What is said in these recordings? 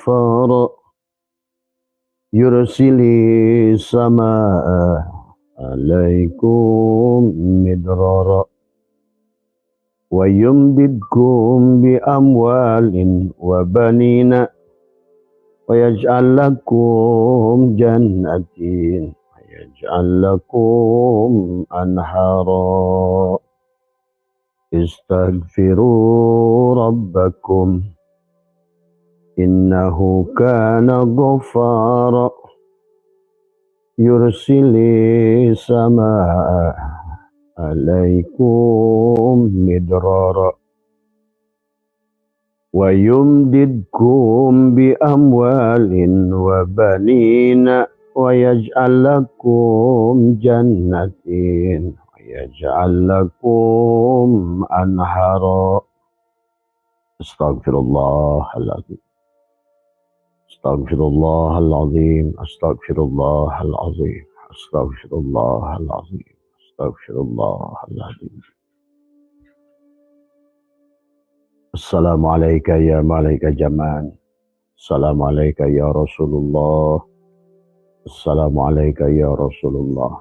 غفارا يرسل السماء عليكم مدرارا ويمددكم بأموال وبنين ويجعل لكم جنات ويجعل لكم أنهارا استغفروا ربكم إنه كان غفارا يرسل السماء عليكم مدرارا ويمددكم بأموال وبنين ويجعل لكم جنات ويجعل لكم أنهارا أستغفر الله العظيم أستغفر الله العظيم أستغفر الله العظيم أستغفر الله العظيم أستغفر الله العظيم. السلام عليك يا ملك جمال. السلام عليك يا رسول الله. السلام عليك يا رسول الله.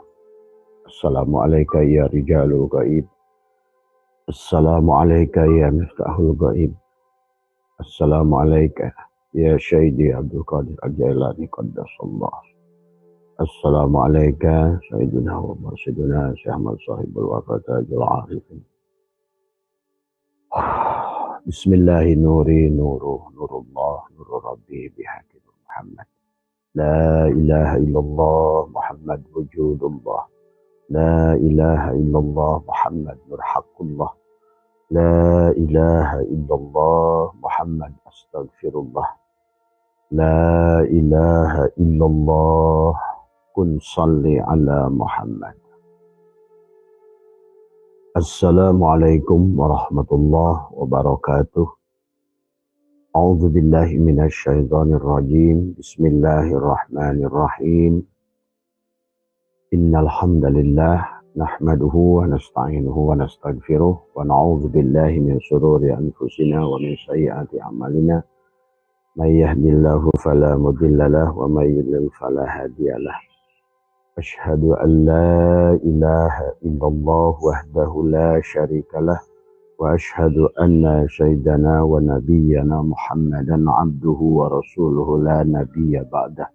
السلام عليك يا رجال الغيب. السلام عليك يا مفتاح الغيب. السلام عليك يا سيدي عبد القادر الجيلاني قدس الله. السلام عليك سيدنا ومرشدنا شيخ أحمد صاحب الوفاة تاج العارفين. بسم الله نوري نوره نور الله نور ربي بحق محمد. لا إله إلا الله محمد وجود الله. لا إله إلا الله محمد نور حق الله. لا إله إلا الله محمد أستغفر الله. لا إله إلا الله كن صلي على محمد. Assalamualaikum warahmatullahi wabarakatuh. A'udzu billahi minasyaitonir rajim. Bismillahirrahmanirrahim. Innal hamdalillah nahmaduhu wa nasta'inuhu wa nastaghfiruh wa na'udzu billahi min shururi anfusina wa min sayyiati a'malina. May yahdihillahu fala mudilla lahu wa may yudlil fala hadiyalah. Asyhadu an la ilaha illallah wahdahu la syarika lah wa asyhadu anna sayyidana wa nabiyyana Muhammadan abduhu wa rasuluhu la nabiyya ba'dah.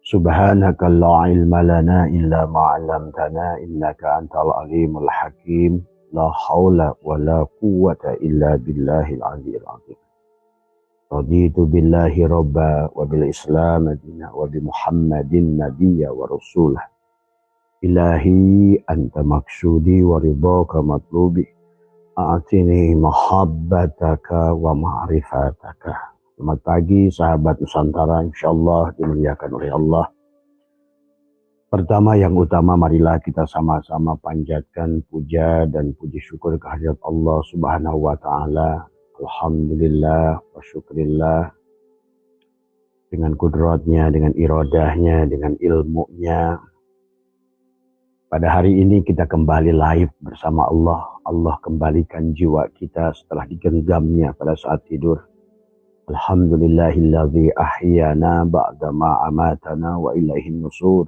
Subhanaka la ilma lana illa ma 'allamtana innaka antal alimul hakim. La haula wa la quwwata illa billahil aliyyil azim. Raditu billahi robba wa bil islam adina wa bi muhammadin nabiyya wa rasulah. Ilahi anta maksudi wa ridhaka matlubi. A'tini mahabbataka wa ma'rifataka. Selamat pagi sahabat Nusantara, insyaallah dimuliakan oleh Allah. Pertama yang utama, marilah kita sama-sama panjatkan puja dan puji syukur kehadirat Allah Subhanahu wa taala. Alhamdulillah wa syukrillah, dengan kudratnya, dengan iradahnya, dengan ilmunya. Pada hari ini kita kembali live bersama Allah. Allah kembalikan jiwa kita setelah digenggamnya pada saat tidur. Alhamdulillahilladzi ahyana ba'dama amatana wa ilaihin nusur.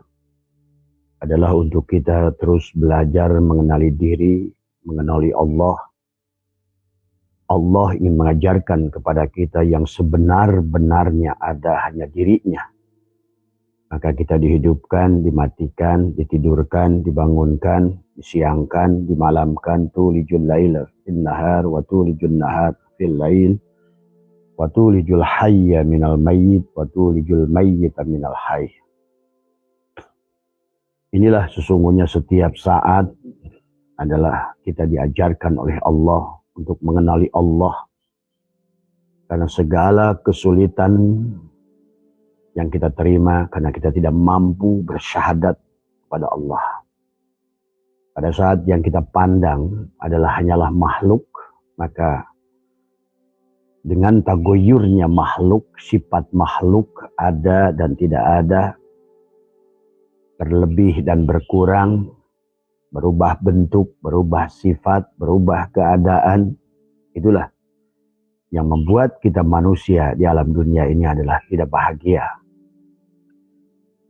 Adalah untuk kita terus belajar mengenali diri, mengenali Allah. Allah ingin mengajarkan kepada kita yang sebenar-benarnya ada hanya dirinya. Maka kita dihidupkan, dimatikan, ditidurkan, dibangunkan, disiangkan, dimalamkan. Tulijul laila fil nahar wa tulijul nahar fil lail wa tulijul hayya minal mayyit wa tulijul mayyita minal hayy. Inilah sesungguhnya setiap saat adalah kita diajarkan oleh Allah untuk mengenali Allah. Karena segala kesulitan yang kita terima karena kita tidak mampu bersyahadat kepada Allah. Pada saat yang kita pandang adalah hanyalah makhluk, maka dengan tagoyurnya makhluk, sifat makhluk ada dan tidak ada, berlebih dan berkurang, berubah bentuk, berubah sifat, berubah keadaan. Itulah yang membuat kita manusia di alam dunia ini adalah tidak bahagia.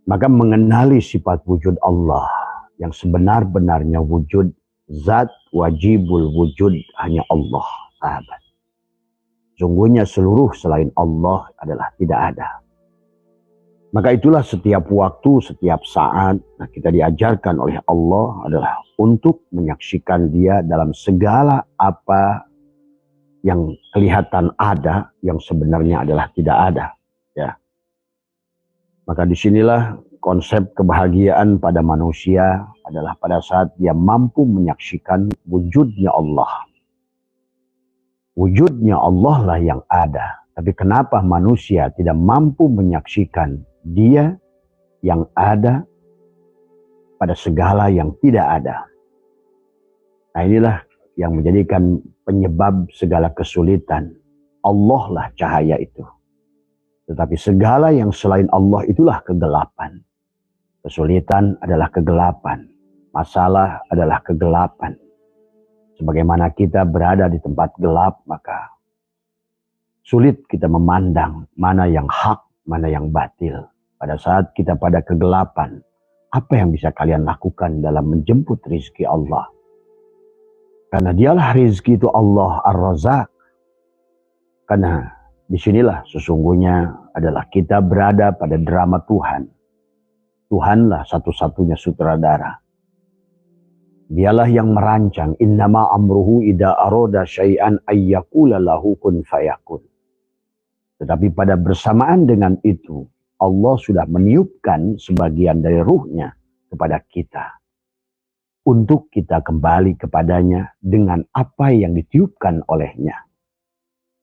Maka mengenali sifat wujud Allah yang sebenar-benarnya wujud, zat wajibul wujud hanya Allah, sahabat. Sungguhnya seluruh selain Allah adalah tidak ada. Maka itulah setiap waktu, setiap saat kita diajarkan oleh Allah adalah untuk menyaksikan Dia dalam segala apa yang kelihatan ada, yang sebenarnya adalah tidak ada. Ya. Maka disinilah konsep kebahagiaan pada manusia adalah pada saat dia mampu menyaksikan wujudnya Allah. Wujudnya Allah lah yang ada. Tapi kenapa manusia tidak mampu menyaksikan Dia yang ada pada segala yang tidak ada? Nah, inilah yang menjadikan penyebab segala kesulitan. Allah lah cahaya itu. Tetapi segala yang selain Allah itulah kegelapan. Kesulitan adalah kegelapan. Masalah adalah kegelapan. Sebagaimana kita berada di tempat gelap, maka sulit kita memandang mana yang hak, mana yang batil. Pada saat kita pada kegelapan, apa yang bisa kalian lakukan dalam menjemput rizki Allah? Karena dialah rizki itu Allah Ar-Razak. Karena disinilah sesungguhnya adalah kita berada pada drama Tuhan. Tuhanlah satu-satunya sutradara. Dialah yang merancang. Innama amruhu idza arada syai'an ayyaqula lahu kun fayakun. Tetapi pada bersamaan dengan itu, Allah sudah meniupkan sebagian dari ruhnya kepada kita. Untuk kita kembali kepadanya dengan apa yang ditiupkan olehnya.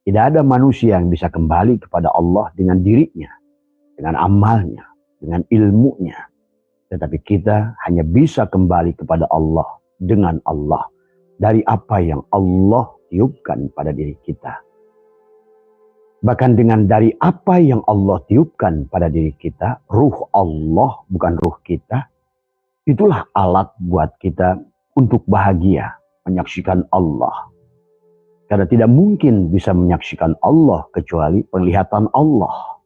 Tidak ada manusia yang bisa kembali kepada Allah dengan dirinya, dengan amalnya, dengan ilmunya. Tetapi kita hanya bisa kembali kepada Allah dengan Allah. Dari apa yang Allah tiupkan pada diri kita. Bahkan dengan dari apa yang Allah tiupkan pada diri kita, ruh Allah bukan ruh kita, itulah alat buat kita untuk bahagia, menyaksikan Allah. Karena tidak mungkin bisa menyaksikan Allah kecuali penglihatan Allah.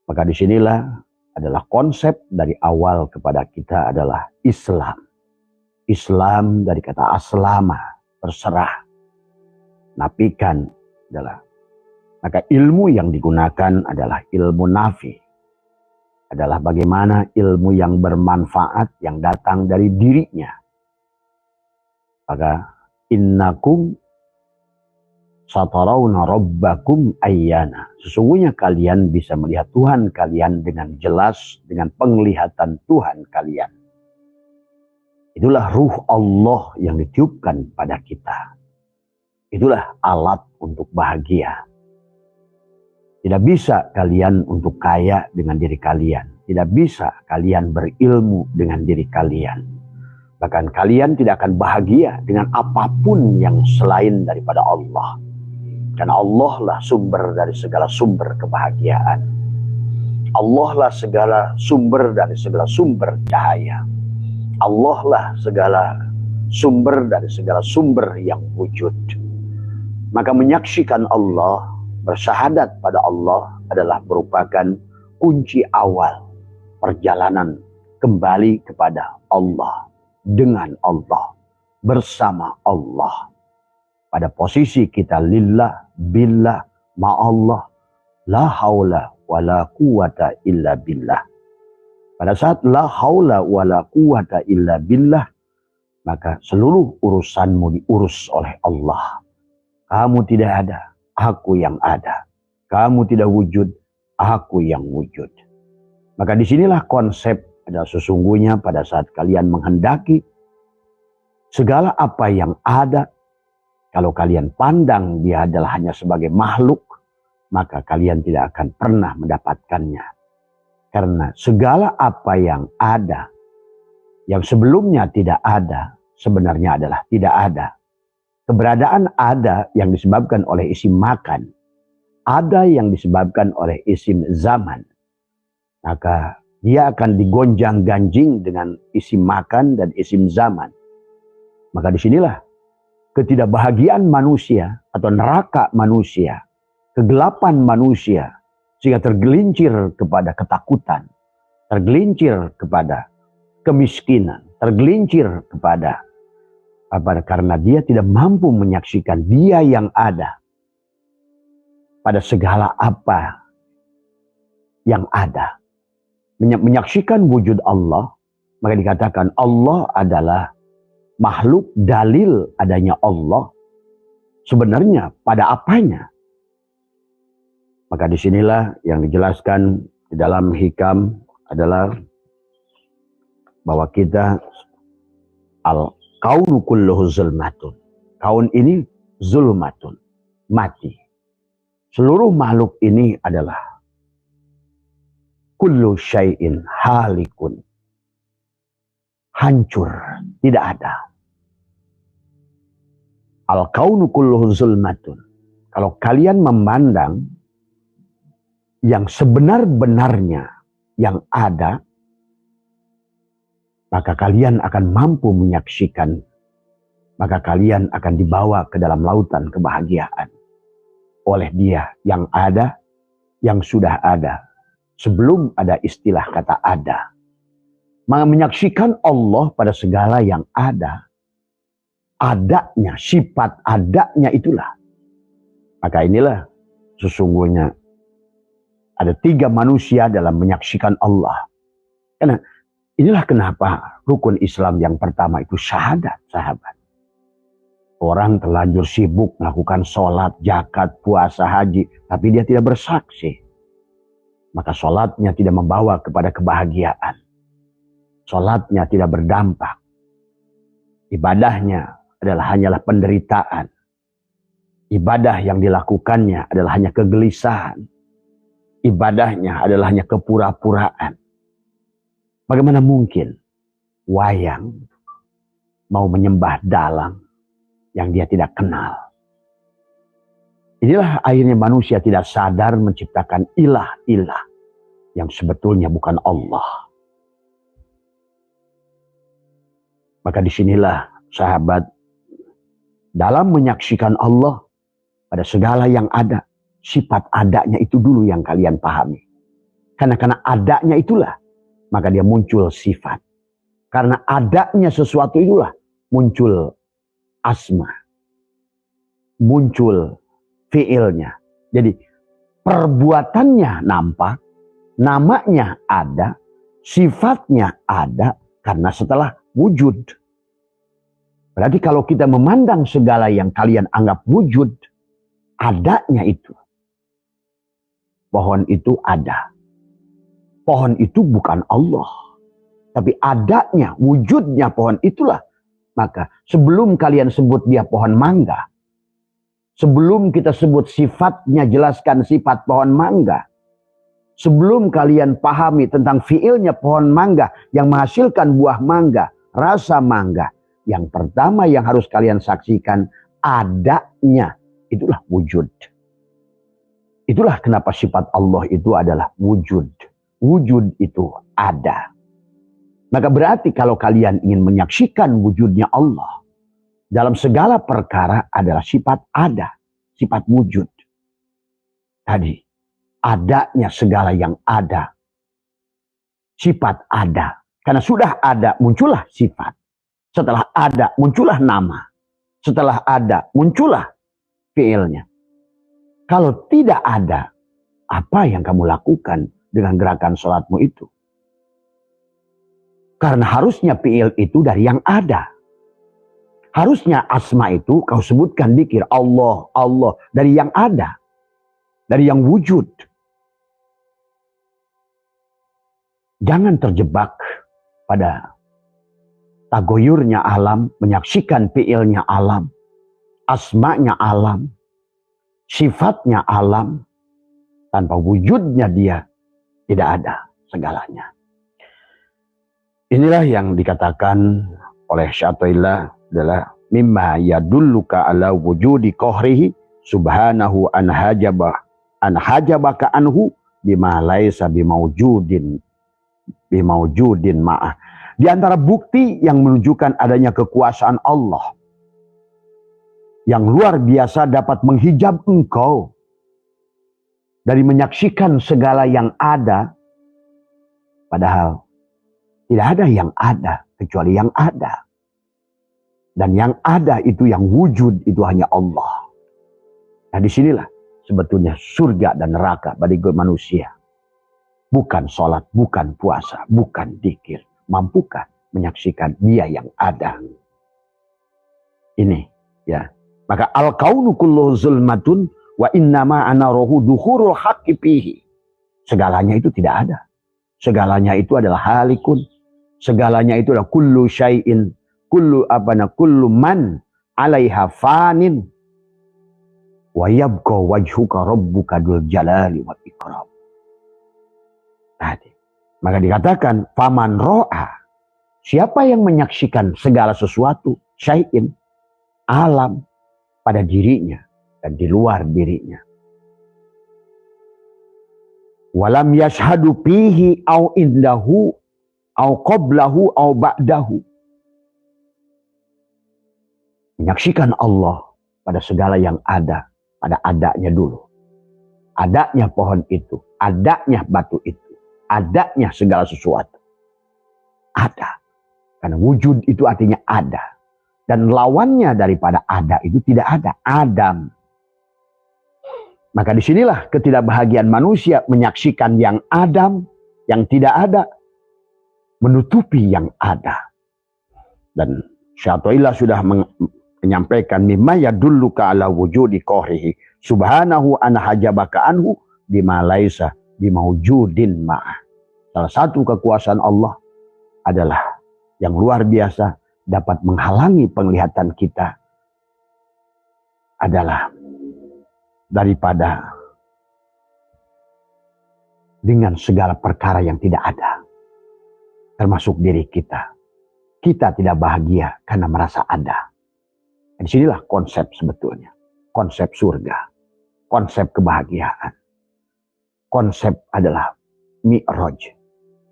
Maka disinilah adalah konsep dari awal kepada kita adalah Islam. Islam dari kata aslama, terserah. Nafikan adalah. Maka ilmu yang digunakan adalah ilmu nafi. Adalah bagaimana ilmu yang bermanfaat yang datang dari dirinya. Maka innakum satarawna rabbakum ayyana. Sesungguhnya kalian bisa melihat Tuhan kalian dengan jelas, dengan penglihatan Tuhan kalian. Itulah ruh Allah yang ditiupkan pada kita. Itulah alat untuk bahagia. Tidak bisa kalian untuk kaya dengan diri kalian. Tidak bisa kalian berilmu dengan diri kalian. Bahkan kalian tidak akan bahagia dengan apapun yang selain daripada Allah. Karena Allah lah sumber dari segala sumber kebahagiaan. Allah lah segala sumber dari segala sumber cahaya. Allah lah segala sumber dari segala sumber yang wujud. Maka menyaksikan Allah, bersyahadat pada Allah adalah merupakan kunci awal perjalanan kembali kepada Allah, dengan Allah, bersama Allah. Pada posisi kita lillah, billah, ma'allah, la haula wa la quwata illa billah. Pada saat la haula wa la quwata illa billah, maka seluruh urusanmu diurus oleh Allah. Kamu tidak ada, aku yang ada. Kamu tidak wujud, aku yang wujud. Maka disinilah konsep adalah sesungguhnya pada saat kalian menghendaki segala apa yang ada, kalau kalian pandang dia adalah hanya sebagai makhluk, maka kalian tidak akan pernah mendapatkannya. Karena segala apa yang ada, yang sebelumnya tidak ada, sebenarnya adalah tidak ada. Keberadaan ada yang disebabkan oleh isim makan. Ada yang disebabkan oleh isim zaman. Maka dia akan digonjang-ganjing dengan isim makan dan isim zaman. Maka disinilah ketidakbahagiaan manusia atau neraka manusia, kegelapan manusia, sehingga tergelincir kepada ketakutan, tergelincir kepada kemiskinan, tergelincir kepada karena dia tidak mampu menyaksikan dia yang ada pada segala apa yang ada. Menyaksikan wujud Allah, maka dikatakan Allah adalah makhluk dalil adanya Allah. Sebenarnya pada apanya? Maka disinilah yang dijelaskan di dalam hikam adalah bahwa kita al-kaunu kulluhu zulmatun. Kaun ini zulmatun, mati. Seluruh makhluk ini adalah kullu syai'in halikun, hancur, tidak ada. Al-kaunu kulluhu zulmatun. Kalau kalian memandang yang sebenar-benarnya yang ada, maka kalian akan mampu menyaksikan, maka kalian akan dibawa ke dalam lautan kebahagiaan oleh Dia yang ada, yang sudah ada, sebelum ada istilah kata ada. Maka menyaksikan Allah pada segala yang ada, adanya, sifat adanya itulah. Maka inilah sesungguhnya ada 3 manusia dalam menyaksikan Allah. Karena inilah kenapa rukun Islam yang pertama itu syahadat, sahabat. Orang terlanjur sibuk melakukan sholat, zakat, puasa, haji, tapi dia tidak bersaksi. Maka sholatnya tidak membawa kepada kebahagiaan. Sholatnya tidak berdampak. Ibadahnya adalah hanyalah penderitaan. Ibadah yang dilakukannya adalah hanya kegelisahan. Ibadahnya adalah hanya kepura-puraan. Bagaimana mungkin wayang mau menyembah dalang yang dia tidak kenal? Inilah akhirnya manusia tidak sadar menciptakan ilah-ilah yang sebetulnya bukan Allah. Maka disinilah sahabat, dalam menyaksikan Allah pada segala yang ada, sifat adanya itu dulu yang kalian pahami. Karena adanya itulah, maka dia muncul sifat. Karena adanya sesuatu itulah, muncul asma. Muncul fiilnya. Jadi perbuatannya nampak, namanya ada, sifatnya ada, karena setelah wujud. Berarti kalau kita memandang segala yang kalian anggap wujud, adanya itu. Pohon itu ada. Pohon itu bukan Allah. Tapi adanya, wujudnya pohon itulah. Maka sebelum kalian sebut dia pohon mangga, sebelum kita sebut sifatnya, jelaskan sifat pohon mangga, sebelum kalian pahami tentang fiilnya pohon mangga yang menghasilkan buah mangga, rasa mangga, yang pertama yang harus kalian saksikan adanya, itulah wujud. Itulah kenapa sifat Allah itu adalah wujud. Wujud itu ada. Maka berarti kalau kalian ingin menyaksikan wujudnya Allah, dalam segala perkara adalah sifat ada, sifat wujud. Tadi, adanya segala yang ada. Sifat ada. Karena sudah ada, muncullah sifat. Setelah ada, muncullah nama. Setelah ada, muncullah fiilnya. Kalau tidak ada, apa yang kamu lakukan dengan gerakan sholatmu itu? Karena harusnya fiil itu dari yang ada. Harusnya asma itu kau sebutkan dzikir Allah, Allah. Dari yang ada. Dari yang wujud. Jangan terjebak pada tagoyurnya alam, menyaksikan fiilnya alam, asmanya alam, sifatnya alam, tanpa wujudnya dia tidak ada segalanya. Inilah yang dikatakan oleh Syaikhullah adalah mimma yadulluka ala wujudi qahrihi subhanahu an hajabaka anhu bima laisa bimaujudin ma'ah. Di antara bukti yang menunjukkan adanya kekuasaan Allah yang luar biasa dapat menghijab engkau dari menyaksikan segala yang ada, padahal tidak ada yang ada kecuali yang ada. Dan yang ada itu, yang wujud itu hanya Allah. Nah, disinilah sebetulnya surga dan neraka bagi manusia. Bukan sholat, bukan puasa, bukan dzikir. Mampukah menyaksikan dia yang ada? Ini ya. Maka al-kaunu kulluhu zulmatun wa innama ana rohu duhurul haqqi fihi. Segalanya itu tidak ada. Segalanya itu adalah halikun. Segalanya itu adalah kullu syai'in, kullu man 'alaiha fanin wa yabqa wajhuka rabbuka dzul jalali wal ikram. Tadi. Maka dikatakan faman ro'a, siapa yang menyaksikan segala sesuatu, syai'in, alam pada dirinya dan di luar dirinya. Walam yashhadu fihi au indahu au qablahu au ba'dahu. Menyaksikan Allah pada segala yang ada, pada adanya dulu. Adanya pohon itu, adanya batu itu, adanya segala sesuatu. Ada. Karena wujud itu artinya ada. Dan lawannya daripada ada itu tidak ada. Adam. Maka disinilah ketidakbahagiaan manusia menyaksikan yang Adam, yang tidak ada, menutupi yang ada. Dan Syaikhullah sudah menyampaikan mimma yadulluka ala wujudi qahrihi subhanahu an hajabaka anhu bima laisa bimaujudin ma'ah. Salah satu kekuasaan Allah adalah yang luar biasa dapat menghalangi penglihatan kita adalah daripada dengan segala perkara yang tidak ada. Termasuk diri kita. Kita tidak bahagia karena merasa ada. Dan disinilah konsep sebetulnya. Konsep surga. Konsep kebahagiaan. Konsep adalah mi'raj.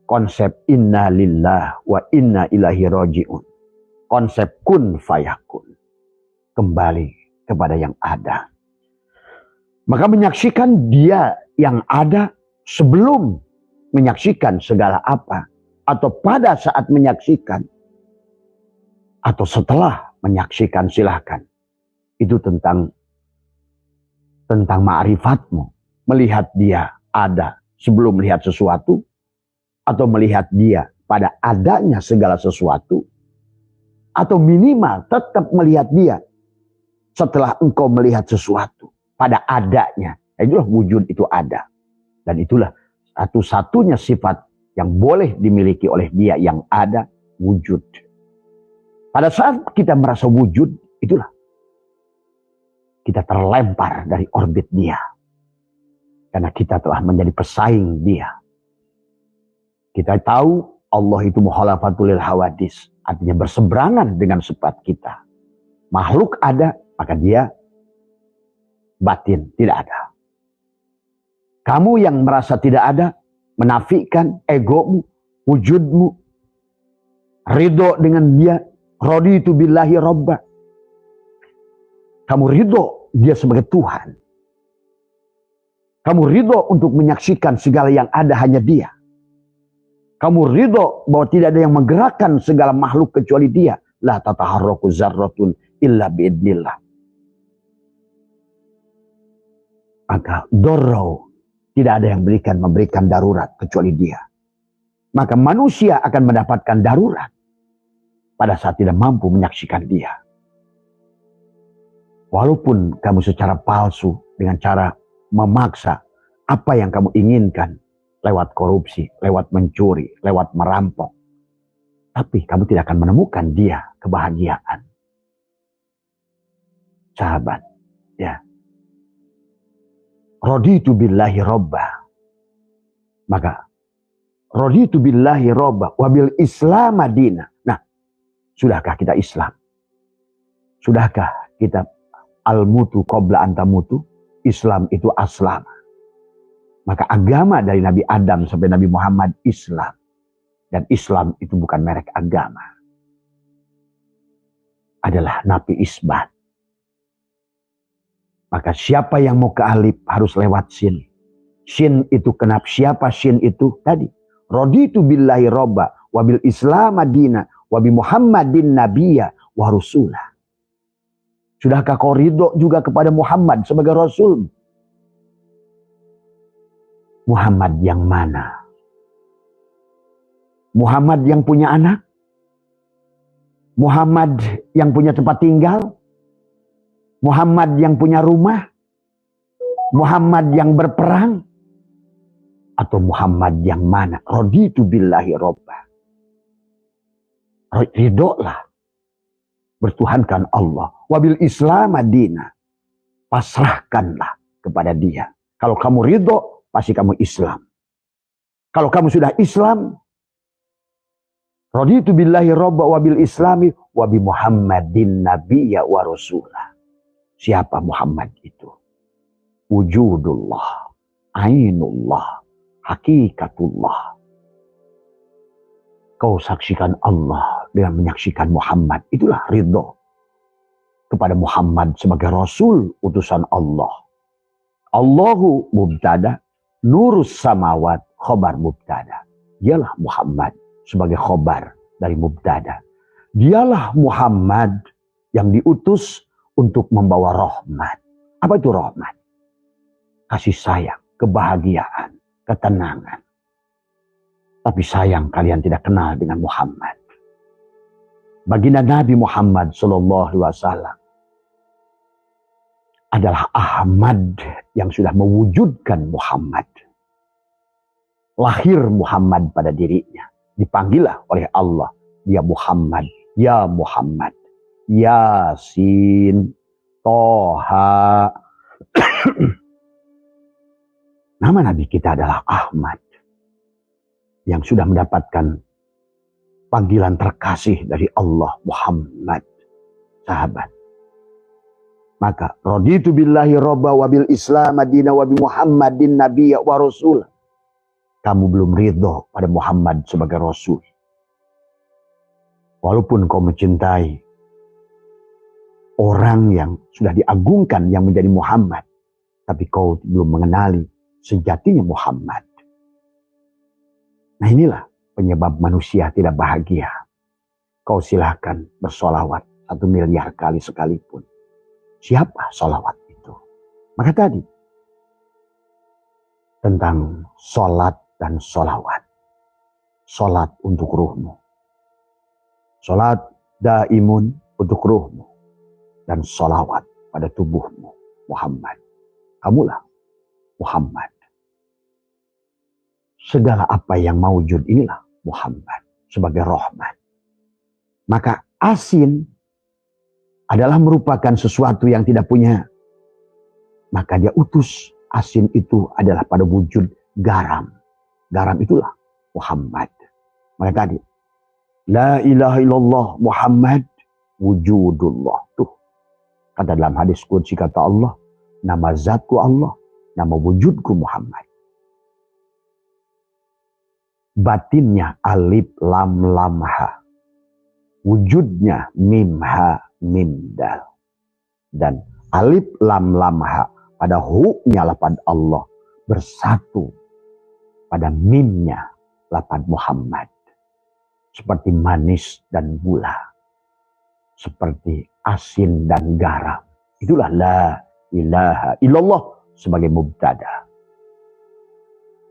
Konsep inna lillah wa inna ilahi roji'un. Konsep kun fayakun. Kembali kepada yang ada. Maka menyaksikan dia yang ada sebelum menyaksikan segala apa. Atau pada saat menyaksikan. Atau setelah menyaksikan, silahkan. Itu tentang ma'rifatmu. Melihat dia ada sebelum melihat sesuatu. Atau melihat dia pada adanya segala sesuatu. Atau minimal tetap melihat dia setelah engkau melihat sesuatu. Pada adanya. Itulah wujud itu ada. Dan itulah satu-satunya sifat yang boleh dimiliki oleh dia yang ada, wujud. Pada saat kita merasa wujud, itulah kita terlempar dari orbit dia. Karena kita telah menjadi pesaing dia. Kita tahu Allah itu mukhalafatul lil hawadis. Artinya berseberangan dengan sifat kita. Makhluk ada, maka dia batin, tidak ada. Kamu yang merasa tidak ada, menafikan egomu, wujudmu, ridho dengan dia, raditu billahi robba. Kamu ridho dia sebagai Tuhan. Kamu ridho untuk menyaksikan segala yang ada hanya dia. Kamu ridho bahwa tidak ada yang menggerakkan segala makhluk kecuali dia. La tataharraku zarratun illa biidnillah. Maka dorau, tidak ada yang memberikan darurat kecuali dia. Maka manusia akan mendapatkan darurat pada saat tidak mampu menyaksikan dia. Walaupun kamu secara palsu dengan cara memaksa apa yang kamu inginkan lewat korupsi, lewat mencuri, lewat merampok. Tapi kamu tidak akan menemukan dia kebahagiaan. Sahabat, ya. Raditu billahi robba. Maka raditu billahi robba wabil islam madina. Nah, sudahkah kita Islam? Sudahkah kita al-mutu qabla antamutu? Islam itu aslam. Maka agama dari Nabi Adam sampai Nabi Muhammad Islam. Dan Islam itu bukan merek agama. Adalah nafi isbat. Maka siapa yang mau ke alif harus lewat sin. Sin itu kenapa? Siapa sin itu? Tadi. Raditu billahi robba, wabil islam madina, wabi muhammadin nabiyya, wa rasulah. Sudahkah kau ridho juga kepada Muhammad sebagai Rasul? Muhammad yang mana? Muhammad yang punya anak? Muhammad yang punya tempat tinggal? Muhammad yang punya rumah? Muhammad yang berperang? Atau Muhammad yang mana? Raditu billahi robba. Ridholah. Bertuhankan Allah. Wabil islam adina. Pasrahkanlah kepada dia. Kalau kamu ridho, pasti kamu Islam. Kalau kamu sudah Islam, raditu billahi robba wabil islami wabi muhammadin nabiyya wa rasulah. Siapa Muhammad itu? Wujudullah, ainullah, hakikatullah. Kau saksikan Allah dengan menyaksikan Muhammad. Itulah ridho kepada Muhammad sebagai Rasul utusan Allah. Allahu mubtada, nurus samawat, khobar mubtada. Dialah Muhammad sebagai khobar dari mubtada. Dialah Muhammad yang diutus untuk membawa rahmat. Apa itu rahmat? Kasih sayang, kebahagiaan, ketenangan. Tapi sayang kalian tidak kenal dengan Muhammad. Baginda Nabi Muhammad SAW adalah Ahmad yang sudah mewujudkan Muhammad. Lahir Muhammad pada dirinya. Dipanggillah oleh Allah. Dia Muhammad. Ya Muhammad. Yasin. Toha. Nama Nabi kita adalah Ahmad. Yang sudah mendapatkan panggilan terkasih dari Allah, Muhammad. Sahabat. Maka raditu billahi robba wabil islam madina wabi muhammadin nabiyya wa rasul. Kamu belum ridho pada Muhammad sebagai Rasul. Walaupun kau mencintai orang yang sudah diagungkan yang menjadi Muhammad. Tapi kau belum mengenali sejatinya Muhammad. Nah inilah penyebab manusia tidak bahagia. Kau silahkan bersolawat 1 miliar kali sekalipun. Siapa solawat itu? Maka tadi tentang solat dan solawat. Solat untuk ruhmu. Solat daimun untuk ruhmu. Dan solawat pada tubuhmu. Muhammad. Kamulah Muhammad. Segala apa yang maujud inilah Muhammad sebagai rahmat. Maka asin adalah merupakan sesuatu yang tidak punya. Maka dia utus asin itu adalah pada wujud garam. Garam itulah Muhammad. Maka tadi, la ilaha illallah Muhammad wujudullah. Tuh, kata dalam hadis qudsi kata Allah, nama zatku Allah, nama wujudku Muhammad. Batinnya alif lam lam ha. Wujudnya mim ha mim dal. Dan alif lam lam ha pada hu-nya lafaz Allah bersatu pada mimnya lafaz Muhammad. Seperti manis dan gula. Seperti asin dan garam. Itulah la ilaha illallah sebagai mubtada.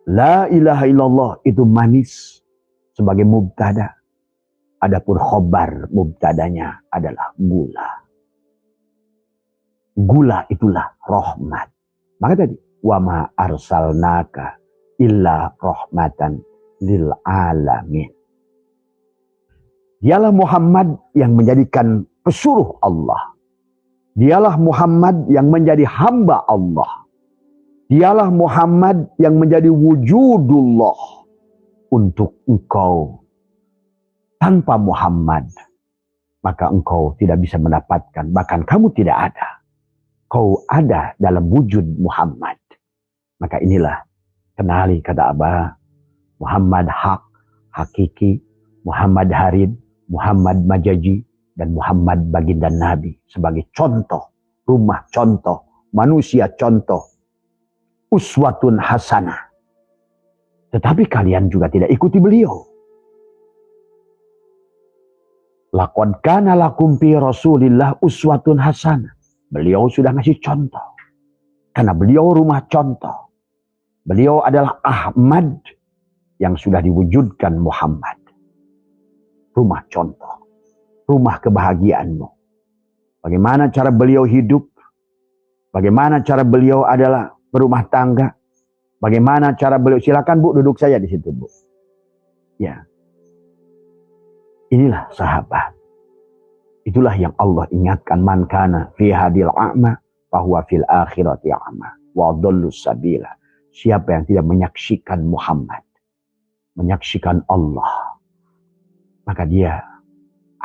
La ilaha illallah itu manis sebagai mubtada. Adapun khobar mubtadanya adalah gula. Gula itulah rahmat. Maka tadi, wa ma arsalnaka illa rahmatan lil alamin. Dialah Muhammad yang menjadikan pesuruh Allah. Dialah Muhammad yang menjadi hamba Allah. Dialah Muhammad yang menjadi wujudullah untuk engkau. Tanpa Muhammad, maka engkau tidak bisa mendapatkan. Bahkan kamu tidak ada. Kau ada dalam wujud Muhammad. Maka inilah, kenali kata Abah, Muhammad hak, hakiki, Muhammad harid, Muhammad majaji, dan Muhammad baginda Nabi. Sebagai contoh, rumah contoh manusia contoh, uswatun hasanah. Tetapi kalian juga tidak ikuti beliau. Laqad kana lakum fi Rasulillah uswatun hasanah. Beliau sudah ngasih contoh. Karena beliau rumah contoh. Beliau adalah Ahmad yang sudah diwujudkan Muhammad. Rumah contoh. Rumah kebahagiaanmu. Bagaimana cara beliau hidup. Bagaimana cara beliau adalah berumah tangga. Bagaimana cara beliau. Silakan Bu, duduk saja di situ Bu. Ya. Inilah sahabat. Itulah yang Allah ingatkan. Man kana fi hadil a'ma fahuwa fil akhirati a'ma wa dhallus sabila. Siapa yang tidak menyaksikan Muhammad, menyaksikan Allah, maka dia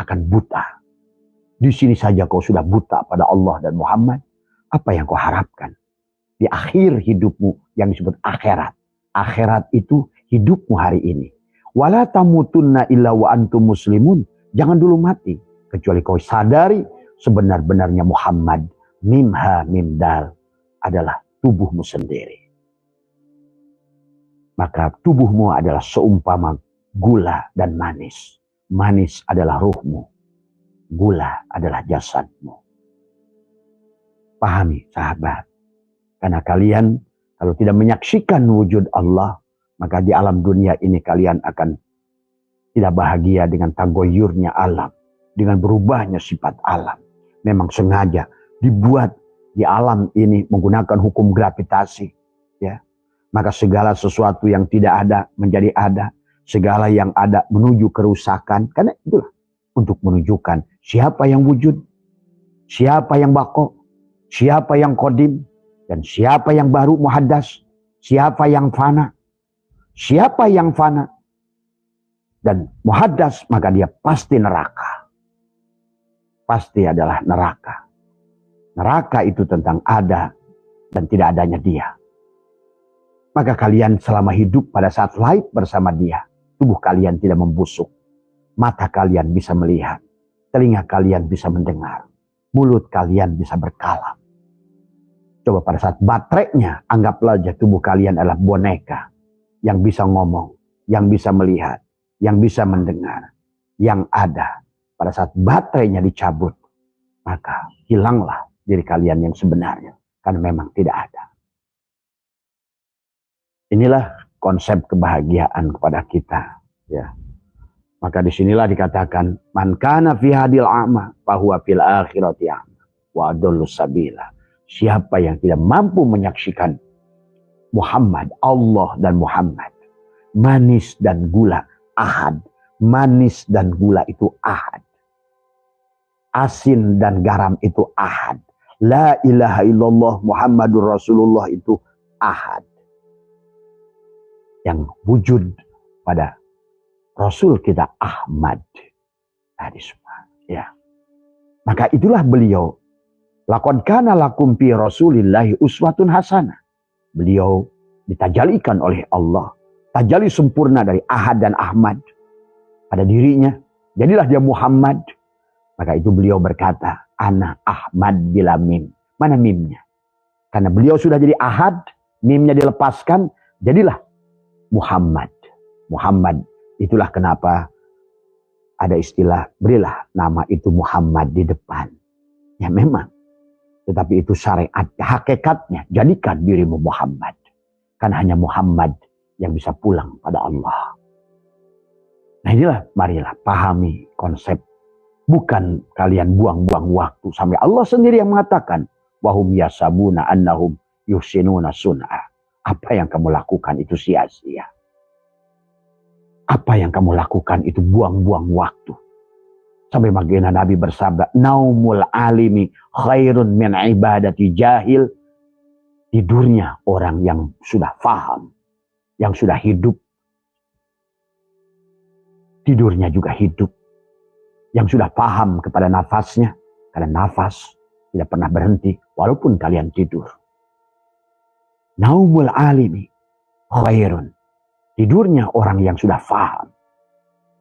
akan buta. Di sini saja kau sudah buta pada Allah dan Muhammad. Apa yang kau harapkan di akhir hidupmu yang disebut akhirat? Akhirat itu hidupmu hari ini. Wala tamutunna illa wa antum muslimun. Jangan dulu mati kecuali kau sadari sebenar-benarnya Muhammad mimha mimdal adalah tubuhmu sendiri. Maka tubuhmu adalah seumpama gula dan manis. Manis adalah ruhmu. Gula adalah jasadmu. Pahami sahabat. Karena kalian kalau tidak menyaksikan wujud Allah, maka di alam dunia ini kalian akan tidak bahagia dengan tagoyurnya alam. Dengan berubahnya sifat alam. Memang sengaja dibuat di alam ini menggunakan hukum gravitasi. Ya. Maka segala sesuatu yang tidak ada menjadi ada. Segala yang ada menuju kerusakan. Karena itulah untuk menunjukkan siapa yang wujud. Siapa yang bako. Siapa yang kodim. Dan siapa yang baru muhaddas. Siapa yang fana. Siapa yang fana. Dan muhaddas maka dia pasti neraka. Pasti adalah neraka. Neraka itu tentang ada dan tidak adanya dia. Maka kalian selama hidup pada saat lahir bersama dia, tubuh kalian tidak membusuk. Mata kalian bisa melihat. Telinga kalian bisa mendengar. Mulut kalian bisa berkalam. Coba pada saat baterainya, anggaplah aja tubuh kalian adalah boneka. Yang bisa ngomong, yang bisa melihat, yang bisa mendengar. Yang ada. Pada saat baterainya dicabut, maka hilanglah diri kalian yang sebenarnya. Karena memang tidak ada. Inilah konsep kebahagiaan kepada kita. Ya. Maka disinilah dikatakan, man kana fi hadil a'ma, fahuwa fil akhirati a'ma, wa adallus sabila. Siapa yang tidak mampu menyaksikan Muhammad, Allah dan Muhammad. Manis dan gula, ahad. Manis dan gula itu ahad. Asin dan garam itu ahad. La ilaha illallah Muhammadur Rasulullah itu ahad. Yang wujud pada Rasul kita Ahmad. Tadi semua. Ya. Maka itulah beliau. Laqad kana lakum fi Rasulillahi uswatun hasanah. Beliau ditajalikan oleh Allah. Tajali sempurna dari Ahad dan Ahmad. Pada dirinya. Jadilah dia Muhammad. Maka itu beliau berkata. Ana Ahmad bila mim. Mana mimnya? Karena beliau sudah jadi Ahad. Mimnya dilepaskan. Jadilah Muhammad. Muhammad. Itulah kenapa ada istilah. Berilah nama itu Muhammad di depan. Ya memang. Tetapi itu syariat. Hakikatnya. Jadikan dirimu Muhammad. Karena hanya Muhammad yang bisa pulang pada Allah. Nah inilah. Marilah pahami konsep. Bukan kalian buang-buang waktu. Sampai Allah sendiri yang mengatakan. Wahum yasabuna annahum yuhsinuna sun'a. Apa yang kamu lakukan itu sia-sia. Apa yang kamu lakukan itu buang-buang waktu. Sampai bagaimana Nabi bersabda. Naumul alimi khairun min ibadati jahil. Tidurnya orang yang sudah faham. Yang sudah hidup. Tidurnya juga hidup. Yang sudah paham kepada nafasnya. Karena nafas tidak pernah berhenti. Walaupun kalian tidur. Naumul alimi khairun. Tidurnya orang yang sudah faham.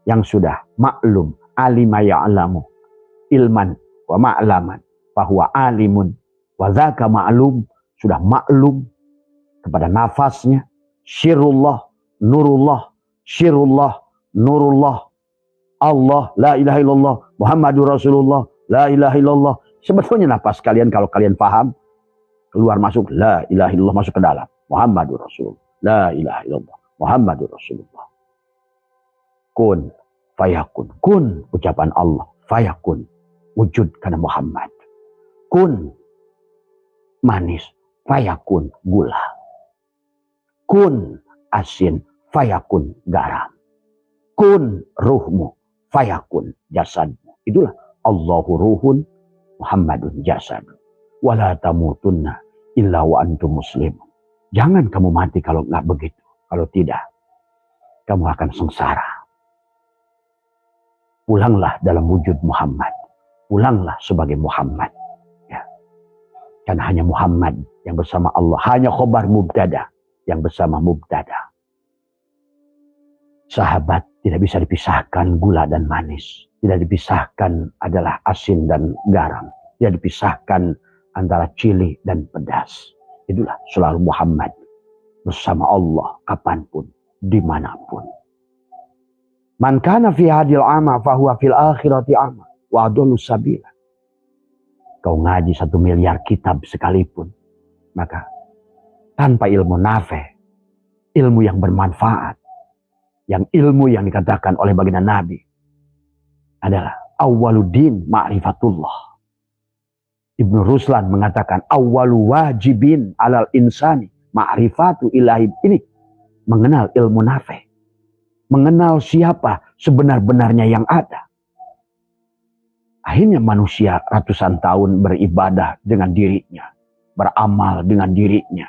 Yang sudah maklum. Alima ya'lamu. Ilman wa ma'laman. Bahwa alimun. Wadzaka ma'lum, sudah maklum kepada nafasnya. Syirullah, nurullah, syirullah, nurullah. Allah, la ilaha illallah, Muhammadur Rasulullah, la ilaha illallah. Sebetulnya nafas kalian kalau kalian paham, keluar masuk, la ilaha illallah masuk ke dalam. Muhammadur Rasulullah, la ilaha illallah, Muhammadur Rasulullah. Kun, fayakun. Kun, ucapan Allah. Fayakun, wujud karena Muhammad. Kun, manis. Fayakun, gula. Kun, asin. Fayakun, garam. Kun, ruhmu. Fayakun, jasadmu. Itulah Allahu ruhun, Muhammadun jasad. Wala tamutunna illa wa antum muslim. Jangan kamu mati kalau nggak begitu. Kalau tidak, kamu akan sengsara. Pulanglah dalam wujud Muhammad. Pulanglah sebagai Muhammad. Ya. Karena hanya Muhammad yang bersama Allah. Hanya khobar mubtada yang bersama mubtada. Sahabat, tidak bisa dipisahkan gula dan manis. Tidak dipisahkan adalah asin dan garam. Tidak dipisahkan antara cili dan pedas. Itulah selalu Muhammad bersama Allah kapanpun, dimanapun. Man kana fi hadil ama fahuwa fil akhirati ama wa adallu sabila. Kau ngaji 1 miliar kitab sekalipun, maka tanpa ilmu nafe, ilmu yang bermanfaat, yang ilmu yang dikatakan oleh baginda Nabi adalah awwaluddin ma'rifatullah. Ibnu Ruslan mengatakan awwalu wajibin alal insani ma'rifatu ilahi. Ini mengenal ilmu nafi, mengenal siapa sebenar-benarnya yang ada. Akhirnya manusia ratusan tahun beribadah dengan dirinya, beramal dengan dirinya.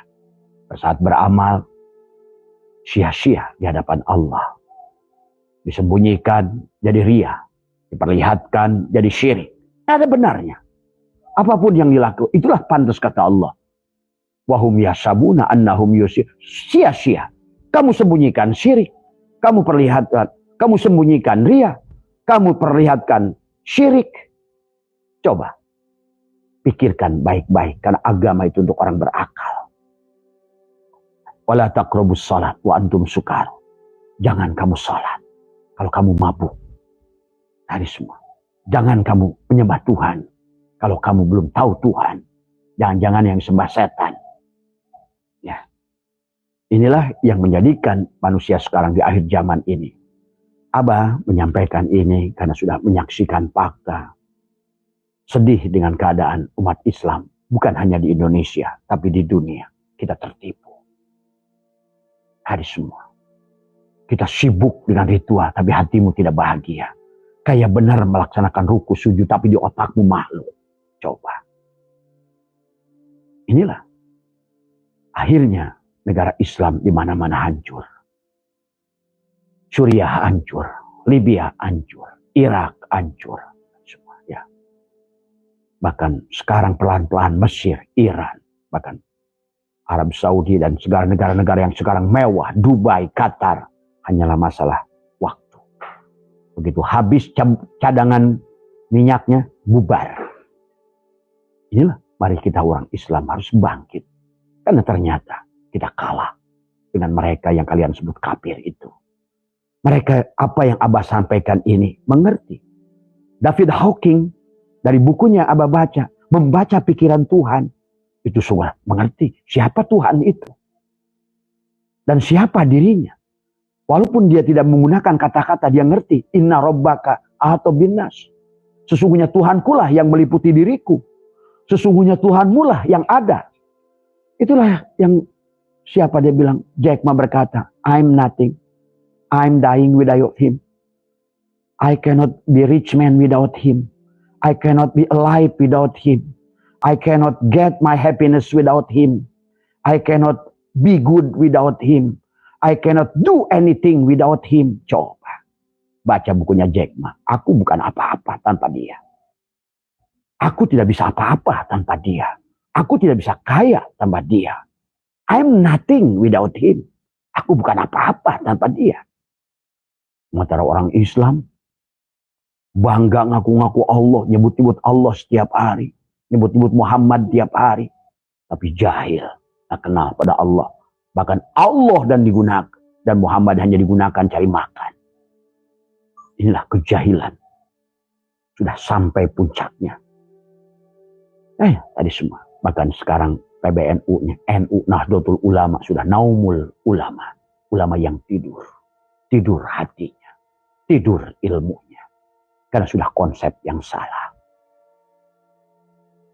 Saat beramal sia-sia di hadapan Allah. Disembunyikan jadi ria, diperlihatkan jadi syirik. Ada benarnya. Apapun yang dilakukan, itulah pantas kata Allah. Wahum yasabuna annahum yusir. Sia-sia. Kamu sembunyikan syirik. Kamu perlihatkan, kamu sembunyikan ria. Kamu perlihatkan syirik. Coba. Pikirkan baik-baik. Karena agama itu untuk orang berakal. Wala taqrabus salat wa antum sukar. Jangan kamu salat kalau kamu mabuk. Tadi semua. Jangan kamu menyembah Tuhan kalau kamu belum tahu Tuhan. Jangan-jangan yang sembah setan. Ya. Inilah yang menjadikan manusia sekarang di akhir zaman ini. Abah menyampaikan ini karena sudah menyaksikan fakta. Sedih dengan keadaan umat Islam. Bukan hanya di Indonesia, tapi di dunia. Kita tertipu. Hari semua. Kita sibuk dengan ritual, tapi hatimu tidak bahagia. Kayak benar melaksanakan ruku sujud, tapi di otakmu malu. Coba. Inilah. Akhirnya negara Islam di mana-mana hancur. Suriah hancur. Libya hancur. Irak hancur. Semua, ya. Bahkan sekarang pelan-pelan Mesir, Iran, bahkan Arab Saudi dan segala negara-negara yang sekarang mewah, Dubai, Qatar, hanyalah masalah waktu. Begitu habis cadangan minyaknya, bubar. Inilah, mari kita orang Islam harus bangkit. Karena ternyata kita kalah dengan mereka yang kalian sebut kafir itu. Mereka, apa yang Abah sampaikan ini, mengerti. David Hawking, dari bukunya Abah baca, membaca pikiran Tuhan, itu sudah mengerti siapa Tuhan itu. Dan siapa dirinya. Walaupun dia tidak menggunakan kata-kata, dia ngerti. Inna rabbaka ahata binnas. Sesungguhnya Tuhankulah yang meliputi diriku. Sesungguhnya Tuhanmu lah yang ada. Itulah yang siapa dia bilang. Jack Ma berkata, I'm nothing. I'm dying without him. I cannot be rich man without him. I cannot be alive without him. I cannot get my happiness without him. I cannot be good without him. I cannot do anything without him. Coba. Baca bukunya Jack Ma. Aku bukan apa-apa tanpa dia. Aku tidak bisa apa-apa tanpa dia. Aku tidak bisa kaya tanpa dia. I'm nothing without him. Aku bukan apa-apa tanpa dia. Sementara orang Islam bangga ngaku-ngaku Allah, nyebut-nyebut Allah setiap hari. nyebut-nyebut Muhammad tiap hari, tapi jahil, tak kenal pada Allah. Bahkan Allah dan Muhammad hanya digunakan cari makan. Inilah kejahilan. Sudah sampai puncaknya. Tadi semua. Bahkan sekarang PBNU-nya, NU Nahdlatul Ulama sudah naumul ulama. Ulama yang tidur. Tidur hatinya. Tidur ilmunya. Karena sudah konsep yang salah.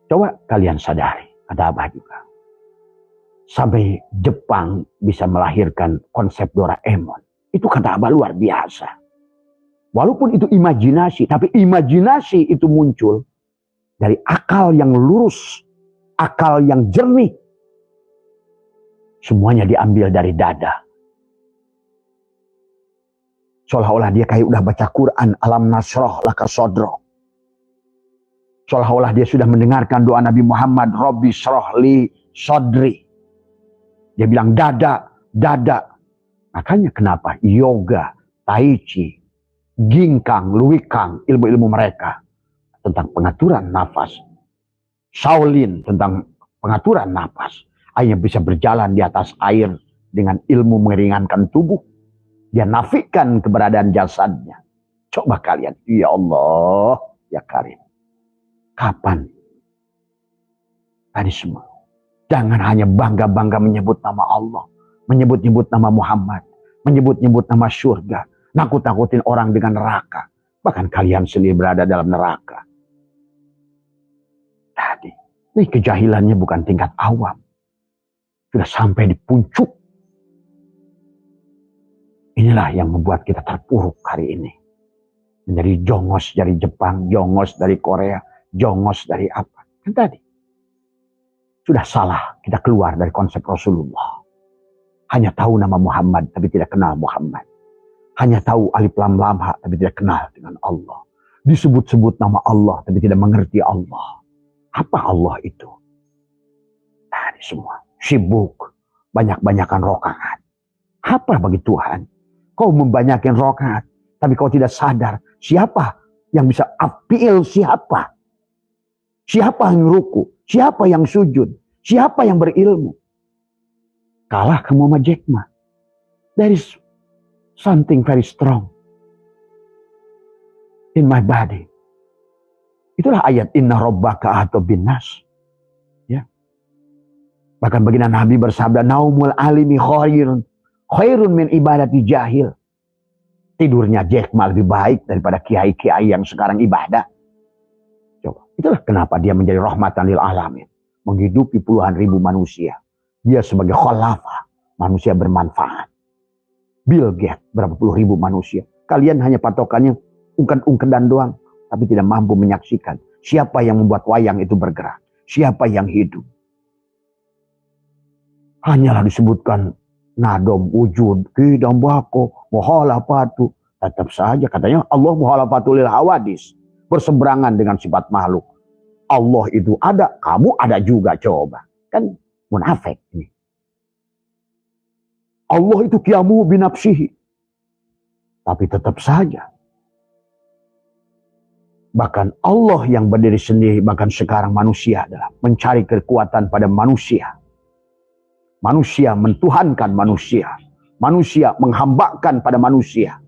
Coba kalian sadari. Kata Abah juga. Sampai Jepang bisa melahirkan konsep Doraemon. Itu kata Abah luar biasa. Walaupun itu imajinasi, tapi imajinasi itu muncul dari akal yang lurus, akal yang jernih. Semuanya diambil dari dada. Seolah-olah dia kayak udah baca Quran, alam nasroh laka sodro. Seolah-olah dia sudah mendengarkan doa Nabi Muhammad, Robbi srohli sodri. Dia bilang dada, dada. Makanya kenapa yoga, tai chi, ginkang, luwikang, ilmu-ilmu mereka tentang pengaturan nafas. Shaolin tentang pengaturan nafas. Hanya bisa berjalan di atas air dengan ilmu meringankan tubuh. Dia nafikan keberadaan jasadnya. Coba kalian, ya Allah, ya Karim. Kapan? Tadi semua. Jangan hanya bangga-bangga menyebut nama Allah. Menyebut-nyebut nama Muhammad. Menyebut-nyebut nama surga. Nakut-nakutin orang dengan neraka. Bahkan kalian sendiri berada dalam neraka. Tadi. Ini kejahilannya bukan tingkat awam. Sudah sampai di puncak. Inilah yang membuat kita terpuruk hari ini. Menjadi jongos dari Jepang, jongos dari Korea, jongos dari apa. Kan tadi. Sudah salah kita keluar dari konsep Rasulullah. Hanya tahu nama Muhammad tapi tidak kenal Muhammad. Hanya tahu alif lam lam ha tapi tidak kenal dengan Allah. Disebut-sebut nama Allah tapi tidak mengerti Allah. Apa Allah itu? Tadi semua. Sibuk. Banyak-banyakan rokaat. Apa bagi Tuhan? Kau membanyakin rokaat. Tapi kau tidak sadar. Siapa yang bisa appeal siapa? Siapa yang ruku? Siapa yang sujud? Siapa yang berilmu? Kalah kamu sama Jack Ma. There is something very strong in my body. Itulah ayat inna rabbaka atau binas. Ya. Bahkan baginda Nabi bersabda naumul alimi khairun min ibadati jahil. Tidurnya Jack Ma lebih baik daripada kiai-kiai yang sekarang ibadah. Coba. Itulah kenapa dia menjadi rahmatan lil alamin. Menghidupi puluhan ribu manusia. Dia sebagai khalafah. Manusia bermanfaat. Bill Gates berapa puluh ribu manusia. Kalian hanya patokannya ungked-ungkedan doang. Tapi tidak mampu menyaksikan. Siapa yang membuat wayang itu bergerak. Siapa yang hidup. Hanyalah disebutkan. Nadom, wujud, kidam bako, muhalafatu. Tetap saja katanya Allah muhalafatu lil hawadis. Berseberangan dengan sifat makhluk. Allah itu ada, kamu ada juga, coba. Kan munafik ini. Allah itu qiyamu binafsihi. Tapi tetap saja. Bahkan Allah yang berdiri sendiri, bahkan sekarang manusia adalah mencari kekuatan pada manusia. Manusia mentuhankan manusia. Manusia menghambakan pada manusia.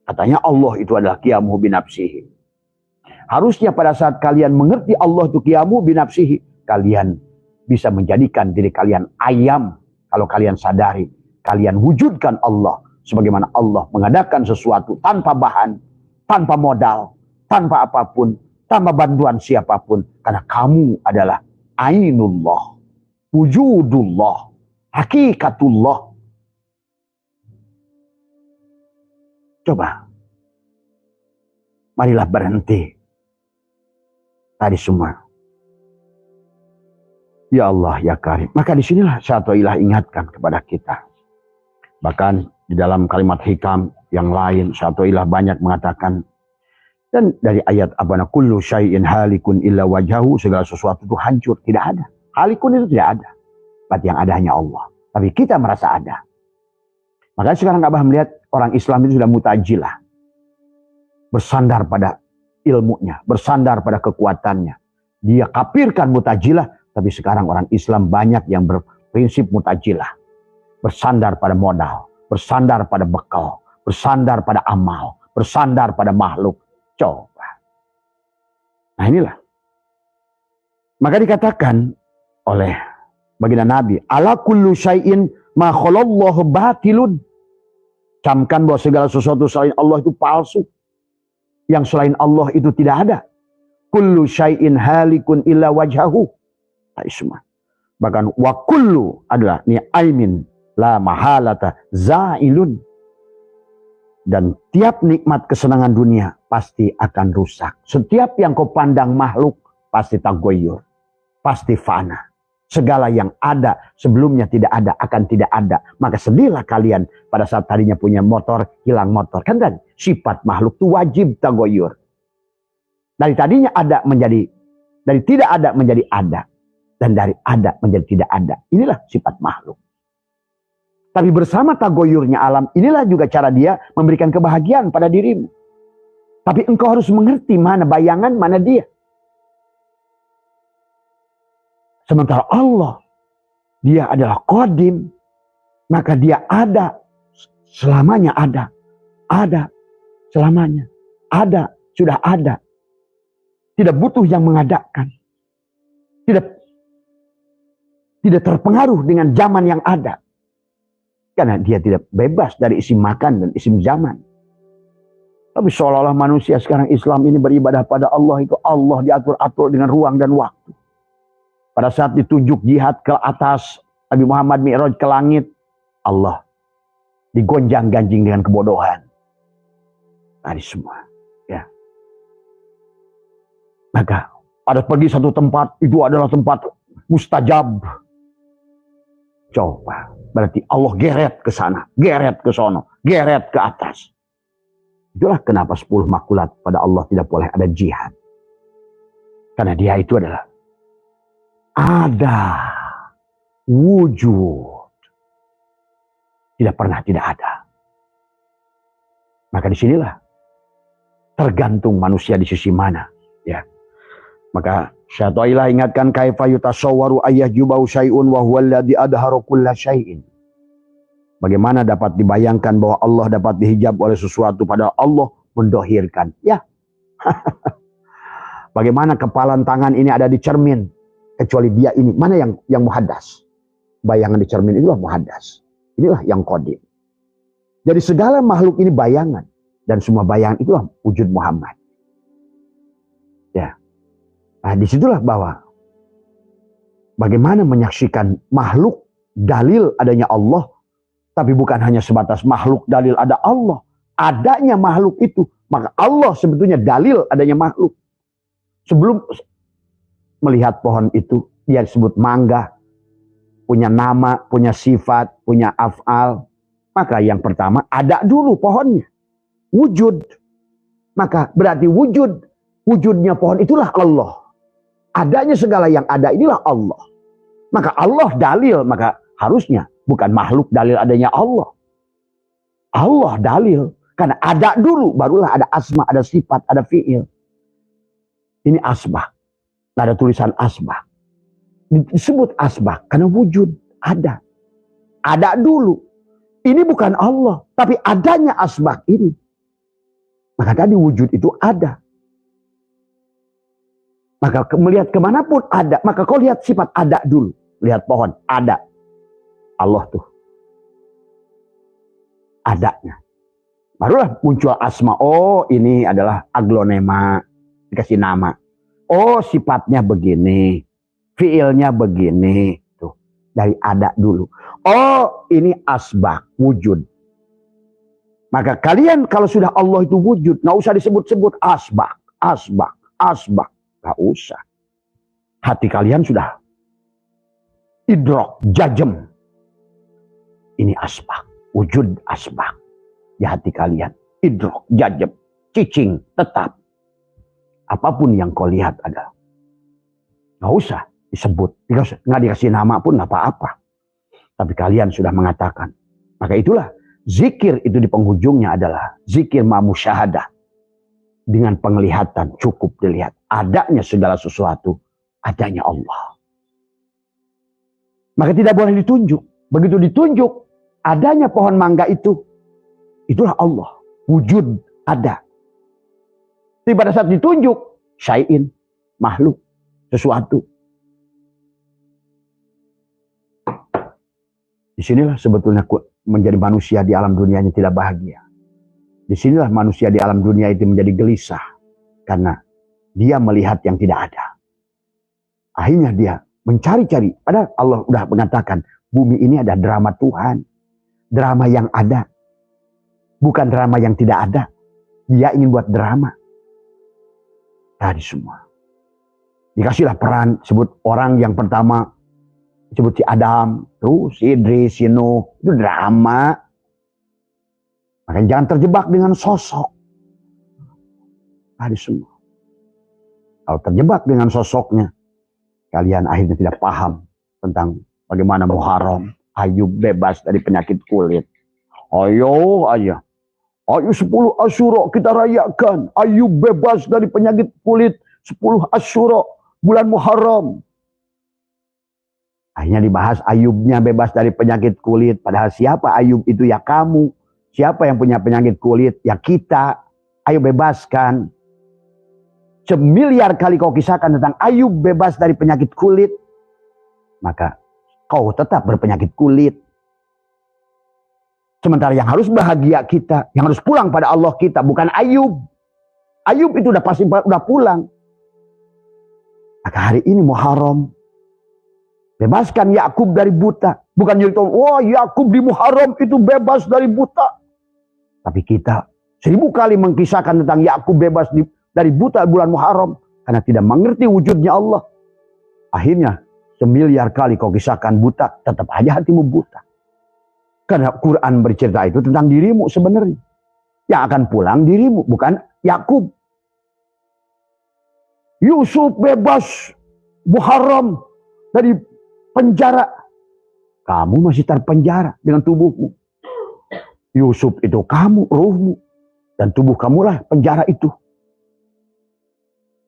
Katanya Allah itu adalah qiyamu binafsihi. Harusnya pada saat kalian mengerti Allah itu qiyamu binafsihi, kalian bisa menjadikan diri kalian ayam. Kalau kalian sadari, kalian wujudkan Allah. Sebagaimana Allah mengadakan sesuatu tanpa bahan, tanpa modal, tanpa apapun, tanpa bantuan siapapun. Karena kamu adalah ainullah, wujudullah, hakikatullah. Coba. Marilah berhenti. Tadi semua. Ya Allah, ya Karim. Maka disinilah Syatoilah ingatkan kepada kita. Bahkan di dalam kalimat hikam yang lain, Syatoilah banyak mengatakan. Dan dari ayat abana kullu syai'in halikun illa wajhahu, segala sesuatu itu hancur. Tidak ada. Halikun itu tidak ada. Berarti yang ada hanya Allah. Tapi kita merasa ada. Makanya sekarang Abah melihat orang Islam itu sudah mutajilah. Bersandar pada ilmunya, bersandar pada kekuatannya. Dia kafirkan Mu'tazilah, tapi sekarang orang Islam banyak yang berprinsip Mu'tazilah. Bersandar pada modal, bersandar pada bekal, bersandar pada amal, bersandar pada makhluk. Coba. Nah inilah. Maka dikatakan oleh baginda Nabi, ala kullu syai'in ma khalallahu batilun. Camkan bahwa segala sesuatu selain Allah itu palsu. Yang selain Allah itu tidak ada. Kullu syai'in halikun illa wajhahu. Bahkan wa kullu adalah ni'aimin la mahalata za'ilun. Dan tiap nikmat kesenangan dunia pasti akan rusak. Setiap yang kau pandang makhluk pasti tagoyur. Pasti fana. Segala yang ada sebelumnya tidak ada akan tidak ada. Maka sedihlah kalian pada saat tadinya punya motor, hilang motor. Kan dan sifat makhluk itu wajib tagoyur. Dari tadinya ada menjadi, dari tidak ada menjadi ada. Dan dari ada menjadi tidak ada. Inilah sifat makhluk. Tapi bersama tagoyurnya alam, inilah juga cara dia memberikan kebahagiaan pada dirimu. Tapi engkau harus mengerti mana bayangan, mana dia. Sementara Allah, dia adalah qadim, maka dia ada, selamanya ada. Ada, selamanya. Ada, sudah ada. Tidak butuh yang mengadakan. Tidak terpengaruh dengan zaman yang ada. Karena dia tidak bebas dari isim makan dan isim zaman. Tapi seolah-olah manusia sekarang Islam ini beribadah pada Allah, itu Allah diatur-atur dengan ruang dan waktu. Pada saat ditunjuk jihad ke atas, Nabi Muhammad Mi'raj ke langit, Allah digonjang-ganjing dengan kebodohan. Tadi semua. Ya. Maka pada pergi satu tempat, itu adalah tempat mustajab. Coba. Berarti Allah geret ke sana, geret ke sono, geret ke atas. Itulah kenapa 10 makulat pada Allah tidak boleh ada jihad. Karena dia itu adalah ada, wujud, tidak pernah tidak ada. Maka disinilah tergantung manusia di sisi mana, ya. Maka Syai'illah ingatkan kaifa yutasawwaru ayyajubau syai'un wa huwa alladhi adharu kulla syai'in. Bagaimana dapat dibayangkan bahwa Allah dapat dihijab oleh sesuatu padahal Allah mendohirkan. Ya. Bagaimana kepalan tangan ini ada di cermin. Kecuali dia ini. Mana yang muhaddas? Bayangan di cermin itulah muhaddas. Inilah yang qadim. Jadi segala makhluk ini bayangan. Dan semua bayangan itulah wujud Muhammad. Ya. Nah disitulah bahwa bagaimana menyaksikan makhluk dalil adanya Allah. Tapi bukan hanya sebatas makhluk dalil ada Allah. Adanya makhluk itu. Maka Allah sebetulnya dalil adanya makhluk. Sebelum melihat pohon itu, dia disebut mangga, punya nama, punya sifat, punya af'al. Maka yang pertama, ada dulu pohonnya. Wujud. Maka berarti wujudnya pohon itulah Allah. Adanya segala yang ada inilah Allah. Maka Allah dalil, maka harusnya bukan makhluk dalil adanya Allah. Allah dalil. Karena ada dulu, barulah ada asma, ada sifat, ada fi'il. Ini asbah. Ada tulisan asbah. Disebut asbah karena wujud ada. Ada dulu. Ini bukan Allah, tapi adanya asbah ini. Maka tadi wujud itu ada. Maka melihat kemanapun ada, maka kau lihat sifat ada dulu. Lihat pohon, ada. Allah tuh. Adanya. Barulah muncul asma. Oh ini adalah aglonema. Dikasih nama. Oh sifatnya begini. Fiilnya begini. Tuh. Dari ada dulu. Oh ini asbah. Wujud. Maka kalian kalau sudah Allah itu wujud. Nggak usah disebut-sebut asbah. Asbah. Asbah. Nggak usah. Hati kalian sudah. Idrok. Jajem. Ini asbah. Wujud asbah. Di hati kalian. Idrok. Jajem. Cicing. Tetap. Apapun yang kau lihat ada. Nggak usah disebut. Nggak dikasih nama pun nggak apa-apa. Tapi kalian sudah mengatakan. Maka itulah. Zikir itu di penghujungnya adalah. Zikir ma'musyahadah. Dengan penglihatan cukup dilihat. Adanya segala sesuatu. adanya Allah. Maka tidak boleh ditunjuk. Begitu ditunjuk adanya pohon mangga itu, itulah Allah. Wujud ada. Tapi pada saat ditunjuk, syai'in, makhluk, sesuatu. Disinilah sebetulnya menjadi manusia di alam dunianya tidak bahagia. Disinilah manusia di alam dunia itu menjadi gelisah. Karena dia melihat yang tidak ada. Akhirnya dia mencari-cari. Padahal Allah sudah mengatakan, bumi ini ada drama Tuhan. Drama yang ada. Bukan drama yang tidak ada. Dia ingin buat drama. Tadi semua. Dikasihlah peran, sebut orang yang pertama, sebut si Adam, terus si Idris, si Nuh. Itu drama. Makanya jangan terjebak dengan sosok. Tadi semua. Kalau terjebak dengan sosoknya, kalian akhirnya tidak paham tentang bagaimana Muharram. Ayub bebas dari penyakit kulit. Ayo aja. Ayo 10 Asyura kita rayakan. Ayub bebas dari penyakit kulit. 10 Asyura bulan Muharram. Akhirnya dibahas Ayubnya bebas dari penyakit kulit. Padahal siapa Ayub itu? Ya kamu. Siapa yang punya penyakit kulit? Ya kita. Ayo bebaskan. 1.000.000 kali kau kisahkan tentang Ayub bebas dari penyakit kulit. Maka kau tetap berpenyakit kulit. Sementara yang harus bahagia kita, yang harus pulang pada Allah kita, bukan Ayub. Ayub itu udah pasti udah pulang. Maka hari ini Muharram, bebaskan Yakub dari buta. Bukan jadi wah Yakub di Muharram itu bebas dari buta. Tapi kita 1000 kali mengkisahkan tentang Yakub bebas dari buta bulan Muharram. Karena tidak mengerti wujudnya Allah. Akhirnya 1.000.000 kali kau kisahkan buta, tetap aja hatimu buta. Karena Quran bercerita itu tentang dirimu sebenarnya. Yang akan pulang dirimu, bukan Yakub. Yusuf bebas Muharram dari penjara. Kamu masih terpenjara dengan tubuhmu. Yusuf itu kamu, ruhmu. Dan tubuh kamulah penjara itu.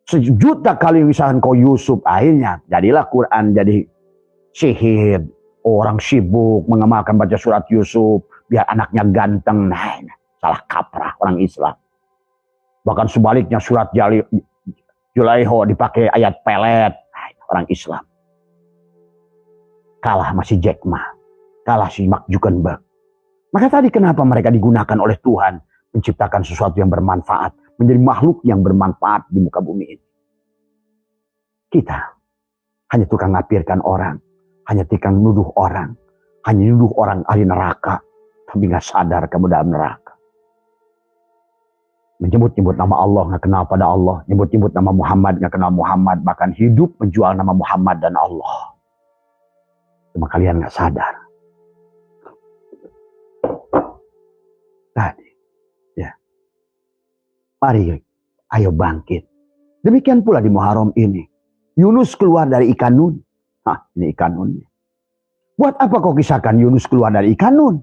1 juta kali misalkan kau Yusuf. Akhirnya jadilah Quran jadi sihir. Orang sibuk mengamalkan baca surat Yusuf. Biar anaknya ganteng. Nah, salah kaprah orang Islam. Bahkan sebaliknya surat Julaiho dipakai ayat pelet. Nah, orang Islam. Kalah masih Jack Ma. Kalah si Mark Zuckerberg. Maka tadi kenapa mereka digunakan oleh Tuhan. Menciptakan sesuatu yang bermanfaat. Menjadi makhluk yang bermanfaat di muka bumi ini. Kita hanya tukang ngapirkan orang. Hanya tukang nuduh orang. Hanya nuduh orang ahli neraka. Tapi gak sadar kamu dalam neraka. Menyebut-nyebut nama Allah gak kenal pada Allah. Nyebut-nyebut nama Muhammad gak kenal Muhammad. Bahkan hidup menjual nama Muhammad dan Allah. Cuma kalian gak sadar. Tadi. Ya. Mari ayo bangkit. Demikian pula di Muharram ini. Yunus keluar dari ikan nun. Hah, ini ikan nunnya. Buat apa kau kisahkan Yunus keluar dari ikan nun?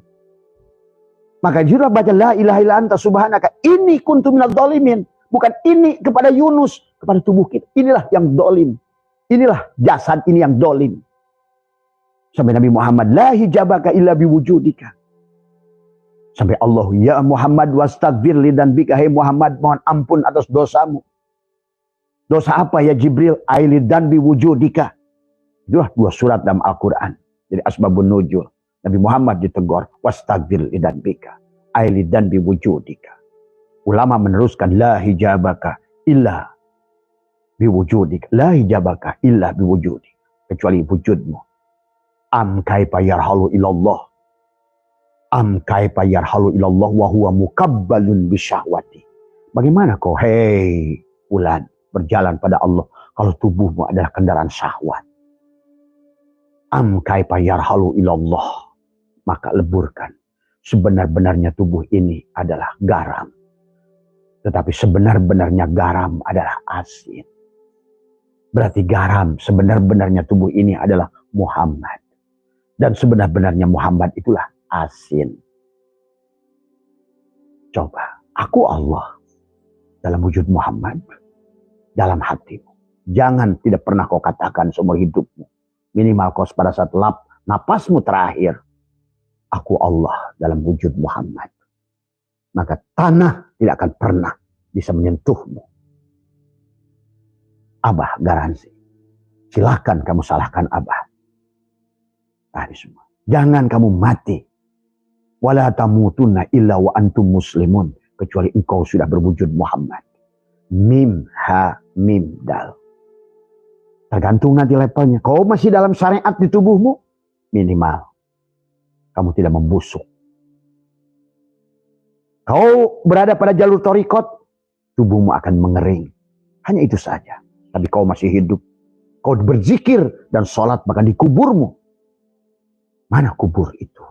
Maka jurah baca la ilaha illa anta subhanaka inni kuntu minadh dhalimin. Bukan ini kepada Yunus, kepada tubuh kita. Inilah yang dolim. Inilah jasad ini yang dolim. Sampai Nabi Muhammad la hijabaka illa biwujudika. Sampai Allah ya Muhammad wastaghfir li dan bika, hai Muhammad mohon ampun atas dosamu. Dosa apa ya Jibril? Aili dan biwujudika. Itulah 2 surat dalam Al-Quran. Jadi asbabun nuzul. Nabi Muhammad ditegur. Wastaghfir li dan bika. Aili dan biwujudika. Ulama meneruskan la hijabaka illa biwujudika. La hijabaka illa biwujudika. Kecuali wujudmu. Am kaifa yarhalu ilallah. Am kaifa yarhalu ilallah wa huwa mukabbalun bisyahwati. Bagaimana kau hei Fulan berjalan pada Allah kalau tubuhmu adalah kendaraan syahwat? Am kaifa yarhalu ilallah. Maka leburkan. Sebenar-benarnya tubuh ini adalah garam. Tetapi sebenar-benarnya garam adalah asin. Berarti garam sebenar-benarnya tubuh ini adalah Muhammad. Dan sebenar-benarnya Muhammad itulah asin. Coba, aku Allah dalam wujud Muhammad, dalam hatimu. Jangan tidak pernah kau katakan seumur hidupmu. Minimal kau pada saat napasmu terakhir. Aku Allah dalam wujud Muhammad. Maka tanah tidak akan pernah bisa menyentuhmu. Abah garansi. Silakan kamu salahkan Abah. Tadi semua. Jangan kamu mati. Wala tamutunna illa wa antum muslimun. Kecuali engkau sudah berwujud Muhammad. Mim, ha, mim, dal. Tergantung nanti levelnya. Kau masih dalam syariat di tubuhmu, minimal. Kamu tidak membusuk. Kau berada pada jalur torikot, tubuhmu akan mengering. Hanya itu saja. Tapi kau masih hidup. Kau berzikir dan sholat bahkan di kuburmu. Mana kubur itu?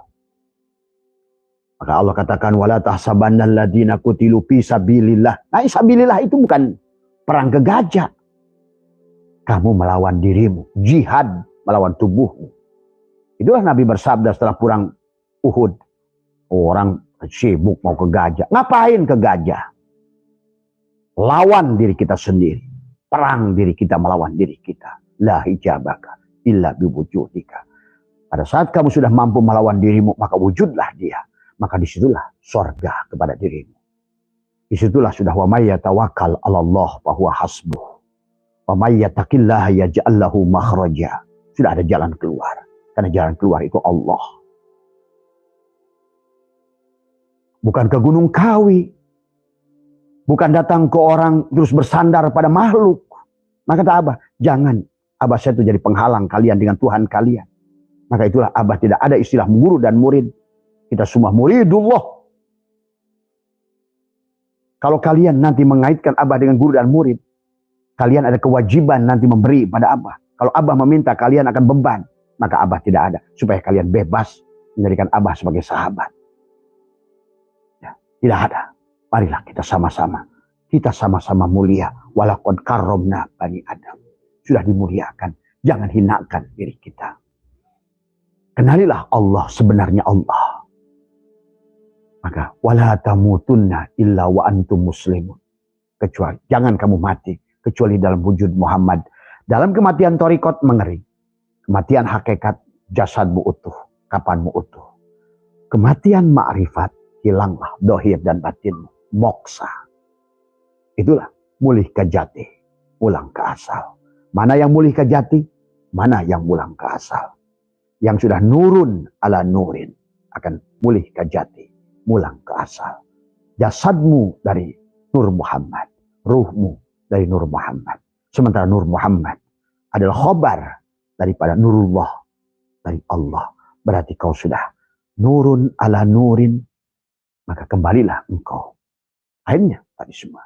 Maka Allah katakan, wala tahsabanna alladziina qutilu fi sabilillah. Nah, sabilillah itu bukan perang ke gajah. Kamu melawan dirimu, jihad melawan tubuhmu. Itulah Nabi bersabda setelah perang Uhud. Orang sibuk mau ke gajah. Ngapain ke gajah? Lawan diri kita sendiri. Perang diri kita melawan diri kita. La hijabaka illa biwujudika. Pada saat kamu sudah mampu melawan dirimu, maka wujudlah dia. Maka disitulah sorga kepada dirimu. Disitulah sudah wa may yatawakkal 'ala Allah fa huwa hasbuh. Wa may yattaqillaha yaj'al lahu makhraja. Sudah ada jalan keluar. Karena jalan keluar itu Allah. Bukan ke Gunung Kawi. Bukan datang ke orang terus bersandar pada makhluk. Maka kata Abah, jangan. Abah saya itu jadi penghalang kalian dengan Tuhan kalian. Maka itulah Abah tidak ada istilah guru dan murid. Kita semua muridullah. Kalau kalian nanti mengaitkan Abah dengan guru dan murid, kalian ada kewajiban nanti memberi pada Abah. Kalau Abah meminta, kalian akan beban. Maka Abah tidak ada. Supaya kalian bebas menjadikan Abah sebagai sahabat. Ya, tidak ada. Marilah kita sama-sama. Kita sama-sama mulia. Walaqad karramna bani Adam. Sudah dimuliakan. Jangan hinakan diri kita. Kenalilah Allah sebenarnya Allah. Maka wala tamutunna illa wa antum muslimun. Kecuali jangan kamu mati kecuali dalam wujud Muhammad. Dalam kematian torikot mengering. Kematian hakikat jasadmu utuh, kapanmu utuh. Kematian ma'rifat hilanglah dohir dan batinmu, moksa. Itulah mulih ke jati, pulang ke asal. Mana yang mulih ke jati, mana yang pulang ke asal. Yang sudah nurun ala nurin akan mulih ke jati, pulang ke asal. Jasadmu dari Nur Muhammad, ruhmu dari Nur Muhammad. Sementara Nur Muhammad adalah khobar daripada Nurullah dari Allah. Berarti kau sudah nurun ala nurin, maka kembalilah engkau. Akhirnya tadi semua.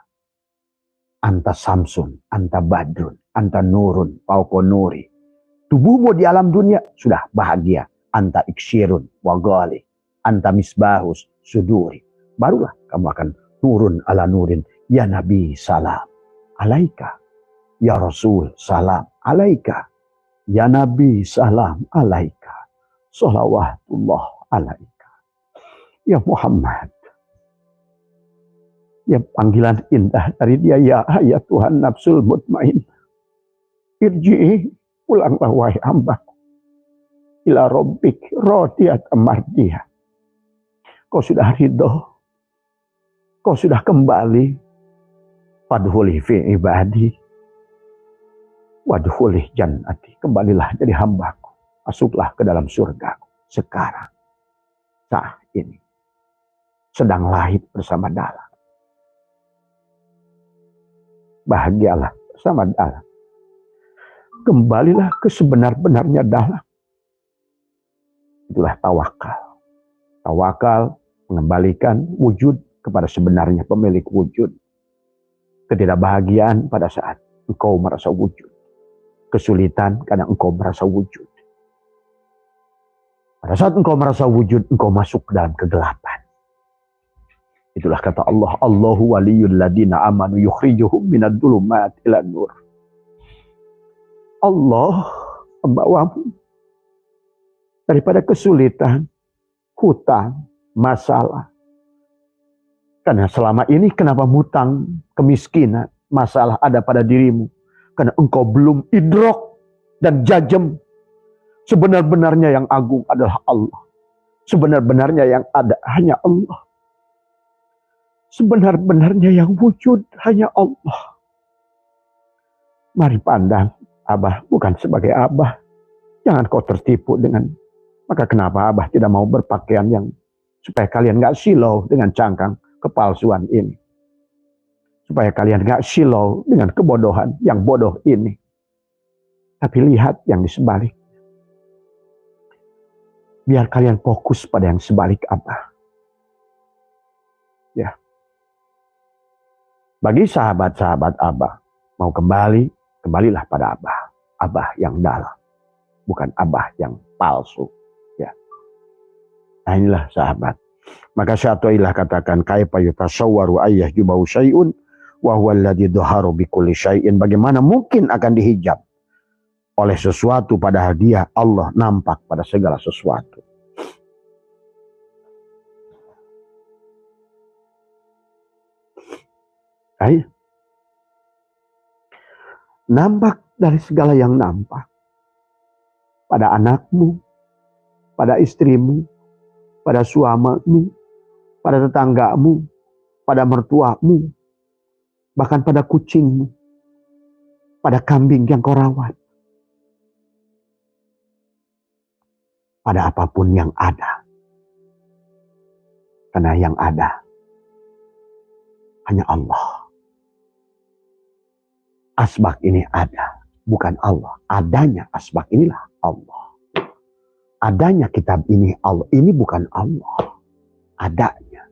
Anta samsun, anta badrun, anta nurun, fauqa nuri. Tubuhmu di alam dunia sudah bahagia. Anta iksirun wa ghali, anta misbahus suduri. Barulah kamu akan turun ala nurin. Ya Nabi salam alaika. Ya Rasul salam alaika. Ya Nabi salam alaika. Salawatullah alaika. Ya Muhammad. Ya panggilan indah dari dia. Ya Tuhan nafsul mutmain. Irji'i, pulanglah wahai hambaku. Ila rabbik radiyat mardiyah. Kau sudah ridho. Kau sudah kembali. Fadhuli fi ibadi. Wadhuli jannati. Kembalilah jadi hambaku. Masuklah ke dalam surgaku. Sekarang. Saat ini. Sedang lahir bersama dalam. Bahagialah bersama dalam. Kembalilah ke sebenar-benarnya dalam. Itulah tawakal. Tawakal mengembalikan wujud kepada sebenarnya pemilik wujud. Ketidakbahagiaan pada saat engkau merasa wujud. Kesulitan karena engkau merasa wujud. Pada saat engkau merasa wujud, engkau masuk dalam kegelapan. Itulah kata Allah, Allahu waliyul ladina amanu yukhrijuhum minad dhulumat ilan nur. Allah membawamu daripada kesulitan, hutang, masalah. Karena selama ini kenapa hutang, kemiskinan, masalah ada pada dirimu. Karena engkau belum idrok dan jajem. Sebenar-benarnya yang agung adalah Allah. Sebenar-benarnya yang ada hanya Allah. Sebenar-benarnya yang wujud hanya Allah. Mari pandang Abah bukan sebagai Abah. Jangan kau tertipu dengan. Maka kenapa Abah tidak mau berpakaian yang supaya kalian gak silau dengan cangkang kepalsuan ini. Supaya kalian gak silau dengan kebodohan yang bodoh ini. Tapi lihat yang di sebalik. Biar kalian fokus pada yang sebalik Abah. Ya. Bagi sahabat-sahabat Abah, mau kembali, kembalilah pada Abah. Abah yang dalam. Bukan Abah yang palsu. Ya. Nah inilah sahabat. Maka Syatu'ilah katakan, kaifa yutasawwaru ayyah jubau syai'un, wa huwa alladhi dhaharu bikulli syai'in. Bagaimana mungkin akan dihijab oleh sesuatu padahal dia Allah nampak pada segala sesuatu. Ay. Nampak dari segala yang nampak. Pada anakmu, pada istrimu, pada suamimu, pada tetanggamu, pada mertuamu, bahkan pada kucingmu, pada kambing yang kau rawat. Pada apapun yang ada. Karena yang ada hanya Allah. Asbak ini ada, bukan Allah. Adanya asbak inilah Allah. Adanya kitab ini Allah. Ini bukan Allah. Adanya.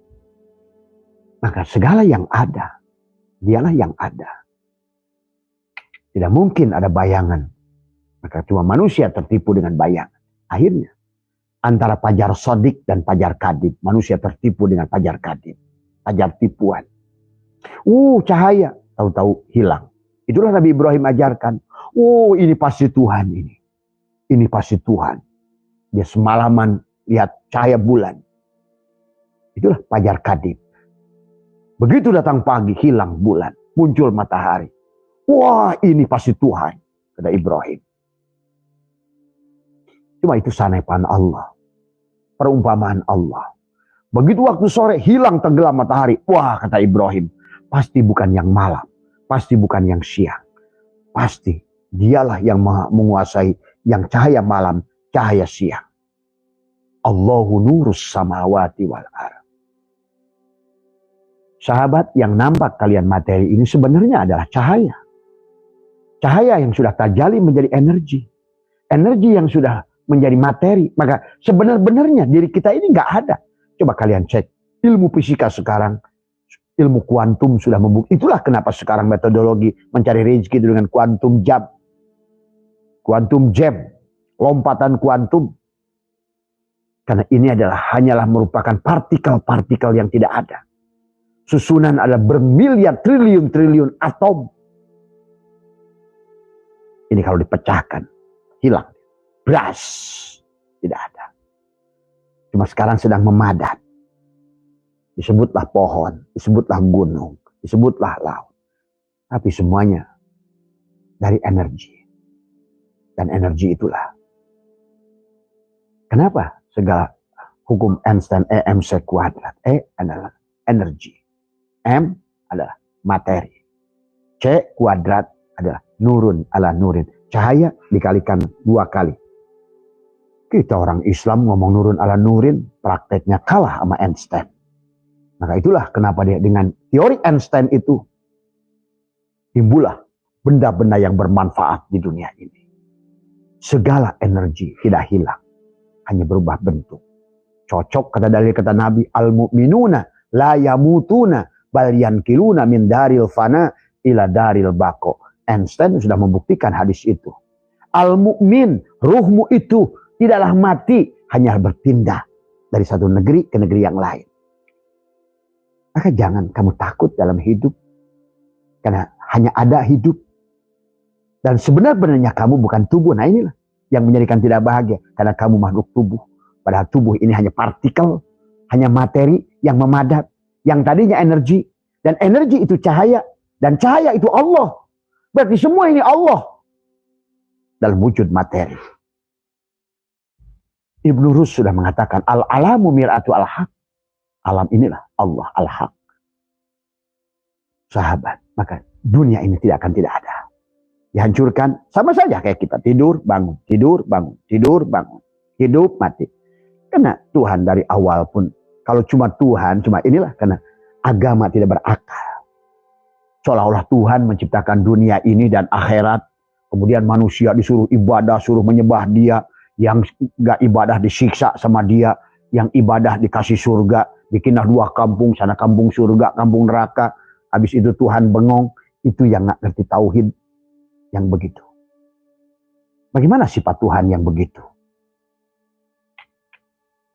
Maka segala yang ada, dialah yang ada. Tidak mungkin ada bayangan. Maka cuma manusia tertipu dengan bayangan. Akhirnya antara pajar sodik dan pajar kadib. Manusia tertipu dengan pajar kadib. Pajar tipuan. Cahaya. Tahu-tahu hilang. Itulah Nabi Ibrahim ajarkan. Ini pasti Tuhan ini. Ini pasti Tuhan. Dia semalaman lihat cahaya bulan. Itulah pajar kadib. Begitu datang pagi hilang bulan. Muncul matahari. Ini pasti Tuhan. Kata Ibrahim. Cuma itu sanepan Allah. Perumpamaan Allah. Begitu waktu sore hilang tenggelam matahari. Kata Ibrahim. Pasti bukan yang malam. Pasti bukan yang siang. Pasti dialah yang menguasai yang cahaya malam, cahaya siang. Allahu nurus samawati wal ardh. Sahabat, yang nampak kalian materi ini sebenarnya adalah cahaya. Cahaya yang sudah terjali menjadi energi. Energi yang sudah menjadi materi. Maka sebenarnya diri kita ini nggak ada. Coba kalian cek. Ilmu fisika sekarang, ilmu kuantum sudah membuktikan. Itulah kenapa sekarang metodologi mencari rezeki dengan kuantum jam. Kuantum jam. Lompatan kuantum. Karena ini hanyalah merupakan partikel-partikel yang tidak ada. Susunan adalah bermiliar triliun atom. Ini kalau dipecahkan, hilang. Bras. Tidak ada. Cuma sekarang sedang memadat. Disebutlah pohon, disebutlah gunung, disebutlah laut. Tapi semuanya dari energi. Dan energi itulah. Kenapa segala hukum Einstein EMC kuadrat? E adalah energi. M adalah materi. C kuadrat adalah nurun ala nurin. Cahaya dikalikan 2 kali. Kita orang Islam ngomong nurun ala nurin, prakteknya kalah sama Einstein. Maka itulah kenapa dia dengan teori Einstein itu timbullah benda-benda yang bermanfaat di dunia ini. Segala energi tidak hilang, hanya berubah bentuk. Cocok kata dalil kata Nabi, al-mu'minuna la yamutuna bal yankiluna min daril fana ila daril bako. Einstein sudah membuktikan hadis itu. Al-mu'min, ruhmu itu tidaklah mati, hanya berpindah dari satu negeri ke negeri yang lain. Maka jangan kamu takut dalam hidup. Karena hanya ada hidup. Dan sebenarnya kamu bukan tubuh. Nah inilah yang menjadikan tidak bahagia. Karena kamu makhluk tubuh. Padahal tubuh ini hanya partikel. Hanya materi yang memadat. Yang tadinya energi. Dan energi itu cahaya. Dan cahaya itu Allah. Berarti semua ini Allah dalam wujud materi. Ibnu Rus sudah mengatakan al-alamu mir'atu al-haq. Alam inilah Allah al-haq. Sahabat, maka dunia ini tidak akan tidak ada. Dihancurkan sama saja kayak kita tidur, bangun, tidur, bangun, tidur, bangun, hidup, mati. Karena Tuhan dari awal pun, kalau cuma Tuhan, cuma inilah karena agama tidak berakal. Seolah-olah Tuhan menciptakan dunia ini dan akhirat, kemudian manusia disuruh ibadah, suruh menyembah Dia, yang gak ibadah disiksa sama Dia, yang ibadah dikasih surga, bikinlah dua kampung, sana kampung surga, kampung neraka. Habis itu Tuhan bengong, itu yang gak ngerti tauhid yang begitu. Bagaimana sifat Tuhan yang begitu?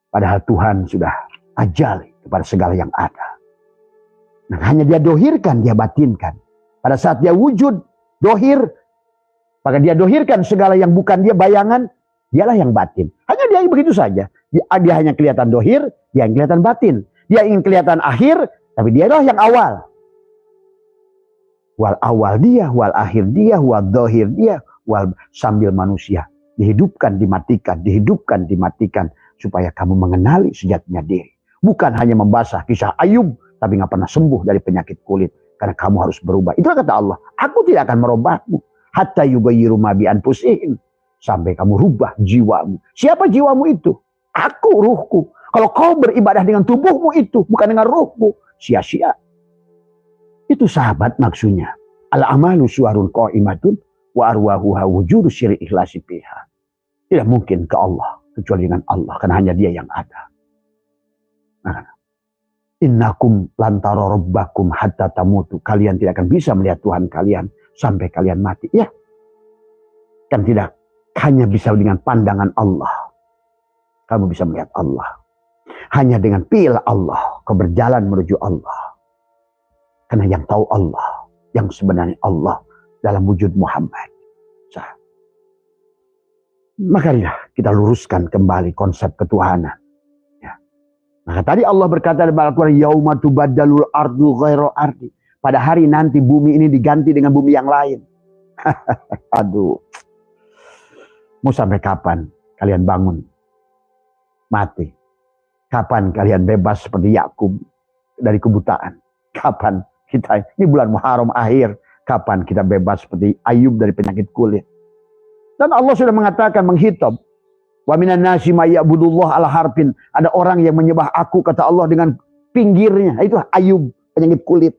Padahal Tuhan sudah ajali kepada segala yang ada. Nah, hanya Dia dohirkan, Dia batinkan. Pada saat Dia wujud, dohir, maka Dia dohirkan segala yang bukan Dia bayangan, Dialah yang batin. Hanya Dia yang begitu saja. Dia hanya kelihatan dohir, Dia yang kelihatan batin. Dia ingin kelihatan akhir, tapi Dialah yang awal. Wal awal Dia, wal akhir Dia, wal dohir Dia, wal sambil manusia. Dihidupkan, dimatikan, dihidupkan, dimatikan. Supaya kamu mengenali sejatinya diri. Bukan hanya membasah kisah Ayub, tapi gak pernah sembuh dari penyakit kulit. Karena kamu harus berubah. Itulah kata Allah, aku tidak akan merubahmu. Hatta yughayyiru ma bi anfusihim. Sampai kamu rubah jiwamu. Siapa jiwamu itu? Aku, ruhku. Kalau kau beribadah dengan tubuhmu itu, bukan dengan ruhmu, sia-sia. Itu sahabat maksudnya. Al-amalu suwarun qa'imatun wa arwahuha wujudu syiri ikhlasi biha. Tidak mungkin ke Allah kecuali dengan Allah, karena hanya Dia yang ada. Nah, innakum lantara rabbakum hatta tamutu. Kalian tidak akan bisa melihat Tuhan kalian sampai kalian mati. Ya. Kan tidak hanya bisa dengan pandangan Allah. Kamu bisa melihat Allah. Hanya dengan pil Allah kau berjalan menuju Allah. Karena yang tahu Allah, yang sebenarnya Allah dalam wujud Muhammad. Maka kita luruskan kembali konsep ketuhanan. Ya. Maka tadi Allah berkata dalam Al-Quran, yauma tubaddalul ardu ghairu ardi. Pada hari nanti bumi ini diganti dengan bumi yang lain. Aduh. Mau sampai kapan kalian bangun? Mati. Kapan kalian bebas seperti Yakub dari kebutaan? Kapan kita, ini bulan Muharram akhir, kapan kita bebas seperti Ayub dari penyakit kulit? Dan Allah sudah mengatakan, menghitab, wa minan nasi may ya'budullah ala harfin. Ada orang yang menyembah aku, kata Allah, dengan pinggirnya. Itu Ayub, penyakit kulit.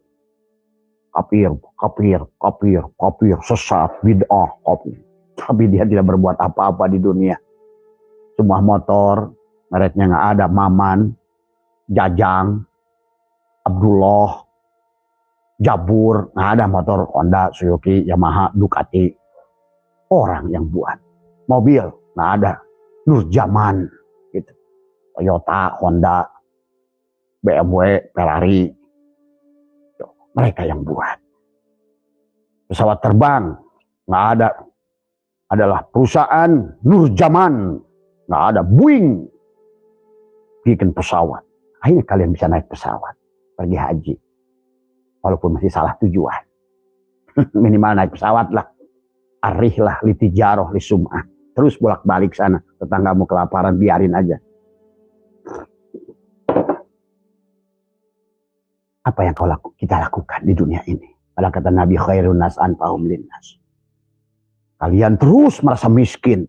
Kafir, kafir, kafir, kafir, sesat, bid'ah, kafir. Tapi dia tidak berbuat apa-apa di dunia. Semua motor, mereknya nggak ada, Maman, Jajang, Abdullah, Jabur, nggak ada motor Honda, Suzuki, Yamaha, Ducati. Orang yang buat. Mobil, nggak ada. Nurjaman, gitu. Toyota, Honda, BMW, Ferrari. Mereka yang buat. Pesawat terbang, nggak ada. Adalah perusahaan Nurjaman. Nggak ada. Boeing. Bikin pesawat. Akhirnya kalian bisa naik pesawat. Pergi haji. Walaupun masih salah tujuan. Minimal naik pesawat lah. Arihlah litijaroh li sum'ah. Terus bolak-balik sana. Tetanggamu kelaparan, biarin aja. Apa yang kita lakukan di dunia ini? Pada kata Nabi, khairun nas anfa'hum linnas. Kalian terus merasa miskin.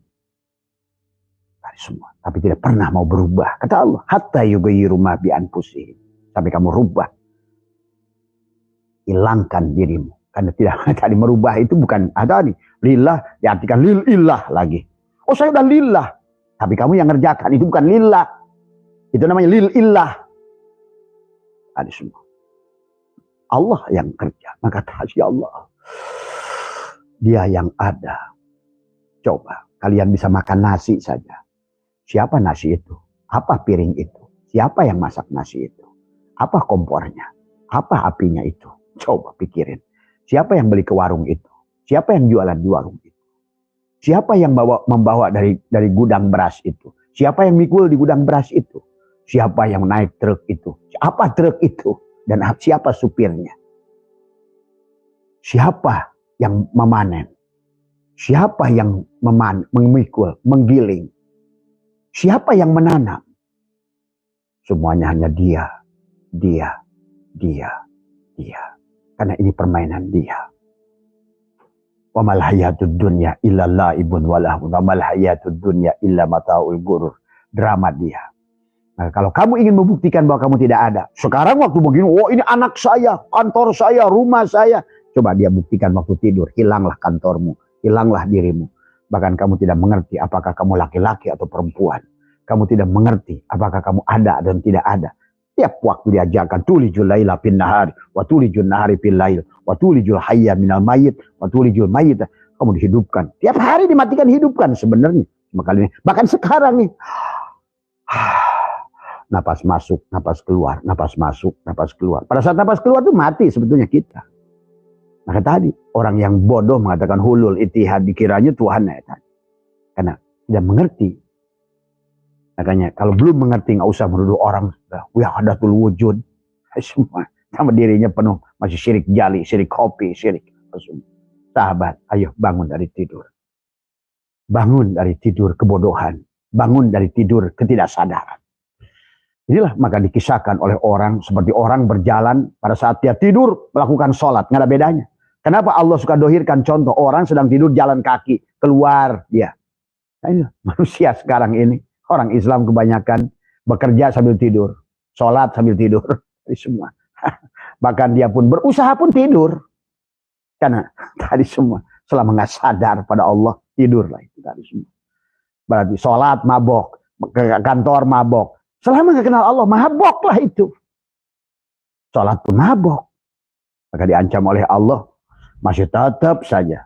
Dari semua. Tapi tidak pernah mau berubah. Kata Allah, hatta yughayyiru ma bi anfusihim. Sampai kamu rubah. Hilangkan dirimu. Karena tidak tadi merubah itu bukan ada nih. Lillah diartikan lil illah lagi. Oh saya udah lillah. Tapi kamu yang ngerjakan itu bukan lillah. Itu namanya lil illah. Ada semua. Allah yang kerja. Maka tasya Allah. Dia yang ada. Coba kalian bisa makan nasi saja. Siapa nasi itu? Apa piring itu? Siapa yang masak nasi itu? Apa kompornya? Apa apinya itu? Coba pikirin. Siapa yang beli ke warung itu? Siapa yang jualan di warung itu? Siapa yang membawa dari gudang beras itu? Siapa yang mikul di gudang beras itu? Siapa yang naik truk itu? Apa truk itu? Dan siapa supirnya? Siapa yang memanen? Siapa yang memikul, menggiling? Siapa yang menanam? Semuanya hanya dia. Karena ini permainan dia. Wa mal hayatud dunya illa la'ibun wa lahun. Wa mal hayatud dunya illa mata'ul ghurur. Drama dia. Nah, kalau kamu ingin membuktikan bahwa kamu tidak ada, sekarang waktu begini, oh ini anak saya, kantor saya, rumah saya. Coba dia buktikan waktu tidur, hilanglah kantormu, hilanglah dirimu. Bahkan kamu tidak mengerti apakah kamu laki-laki atau perempuan. Kamu tidak mengerti apakah kamu ada dan tidak ada. Tiap waktu diajarkan, tulijul laila fin nahari, wa tulijul nahari fil lail, wa tulijul hayya minal mayyit, wa tulijul mayyit. Kamu dihidupkan. Tiap hari dimatikan, hidupkan sebenarnya. Makanya bahkan sekarang nih. Napas masuk, napas keluar, napas masuk, napas keluar. Pada saat napas keluar itu mati sebetulnya kita. Maka tadi orang yang bodoh mengatakan hulul ittihad, dikiranya Tuhan ya tadi. Karena tidak mengerti. Makanya kalau belum mengerti nggak usah menuduh orang. Ya hadatul wujud. Semua sama dirinya penuh masih syirik jali, syirik kopi, syirik. Sahabat, ayo bangun dari tidur. Bangun dari tidur kebodohan. Bangun dari tidur ketidaksadaran. Inilah maka dikisahkan oleh orang seperti orang berjalan pada saat dia tidur melakukan sholat. Nggak ada bedanya. Kenapa Allah suka dohirkan contoh orang sedang tidur jalan kaki. Keluar dia. Nah, ini manusia sekarang ini. Orang Islam kebanyakan bekerja sambil tidur. Sholat sambil tidur. Semua. Bahkan dia pun berusaha pun tidur. Karena tadi semua selama nggak sadar pada Allah tidurlah itu tadi semua. Berarti sholat mabok. Ke kantor mabok. Selama nggak kenal Allah, maboklah itu. Sholat pun mabok. Maka diancam oleh Allah, masih tetap saja.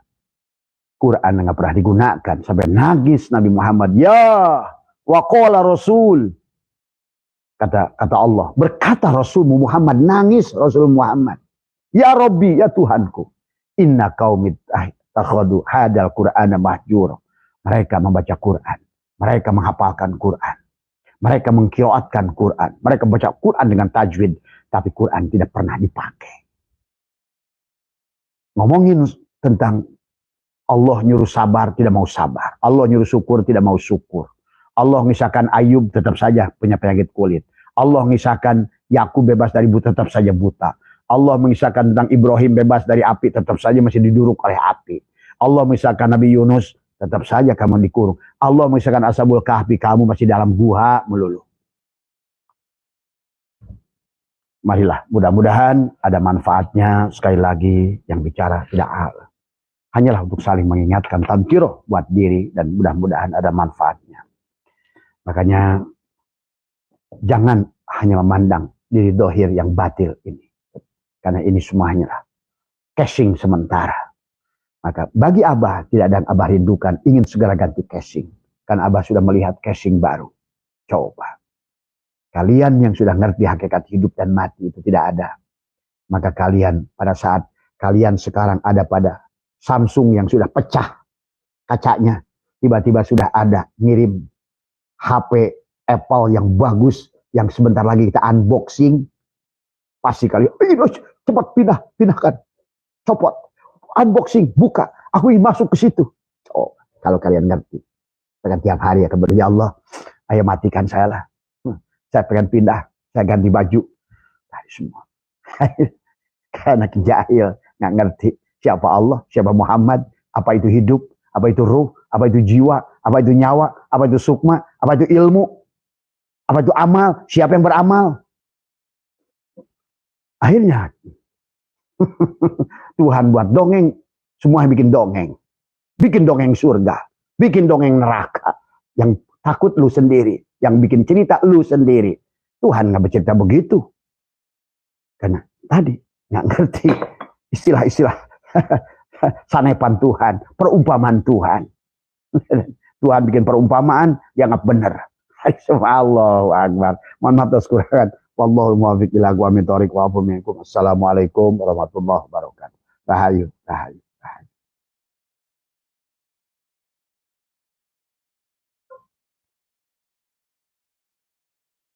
Quran nggak pernah digunakan. Sampai nangis Nabi Muhammad. Ya, wa qala Rasul. Kata Allah. Berkata Rasul Muhammad. Nangis Rasul Muhammad. Ya Rabbi, ya Tuhanku. Inna qaumit takhadu hadal Qur'ana mahjur. Mereka membaca Quran. Mereka menghafalkan Quran. Mereka mengqiraatkan Quran. Mereka baca Quran dengan tajwid. Tapi Quran tidak pernah dipakai. Ngomongin tentang Allah nyuruh sabar, tidak mau sabar. Allah nyuruh syukur, tidak mau syukur. Allah mengisahkan Ayub, tetap saja punya penyakit kulit. Allah mengisahkan Yakub bebas dari buta, tetap saja buta. Allah mengisahkan tentang Ibrahim bebas dari api, tetap saja masih diduruk oleh api. Allah mengisahkan Nabi Yunus, tetap saja kamu dikurung. Allah mengisahkan Ashabul Kahfi, kamu masih dalam gua melulu. Marilah, mudah-mudahan ada manfaatnya. Sekali lagi, yang bicara tidak hanyalah untuk saling mengingatkan, tadhkirah buat diri, dan mudah-mudahan ada manfaatnya. Makanya, jangan hanya memandang diri dohir yang batil ini. Karena ini semua hanyalah casing sementara. Maka bagi Abah, tidak ada yang Abah rindukan, ingin segera ganti casing. Karena Abah sudah melihat casing baru. Coba. Kalian yang sudah ngerti hakikat hidup dan mati itu tidak ada. Maka kalian pada saat kalian sekarang ada pada Samsung yang sudah pecah kacanya. Tiba-tiba sudah ada ngirim HP Apple yang bagus. Yang sebentar lagi kita unboxing. Pasti kalian, cepat pindahkan. Copot. Unboxing, buka. Aku ingin masuk ke situ. Oh, kalau kalian ngerti. Dengan tiap hari akan berdoa, ya Allah, ayo matikan saya lah. Saya pengen pindah, saya ganti baju. Dari semua. Karena jahil, nggak ngerti siapa Allah, siapa Muhammad, apa itu hidup, apa itu ruh, apa itu jiwa, apa itu nyawa, apa itu sukma, apa itu ilmu, apa itu amal, siapa yang beramal. Akhirnya Tuhan buat dongeng, semua bikin dongeng. Bikin dongeng surga, bikin dongeng neraka. Yang takut lu sendiri, yang bikin cerita lu sendiri. Tuhan nggak bercerita begitu. Karena tadi nggak ngerti istilah-istilah sanepan Tuhan, perumpamaan Tuhan. Tuhan bikin perumpamaan, dianggap benar. Allahu Akbar. Mohon maaf atas kekurangan. Wallahul muwaffiq ila aqwamit thoriq wa afu minkum. Assalamualaikum warahmatullahi wabarakatuh. Rahayu, rahayu.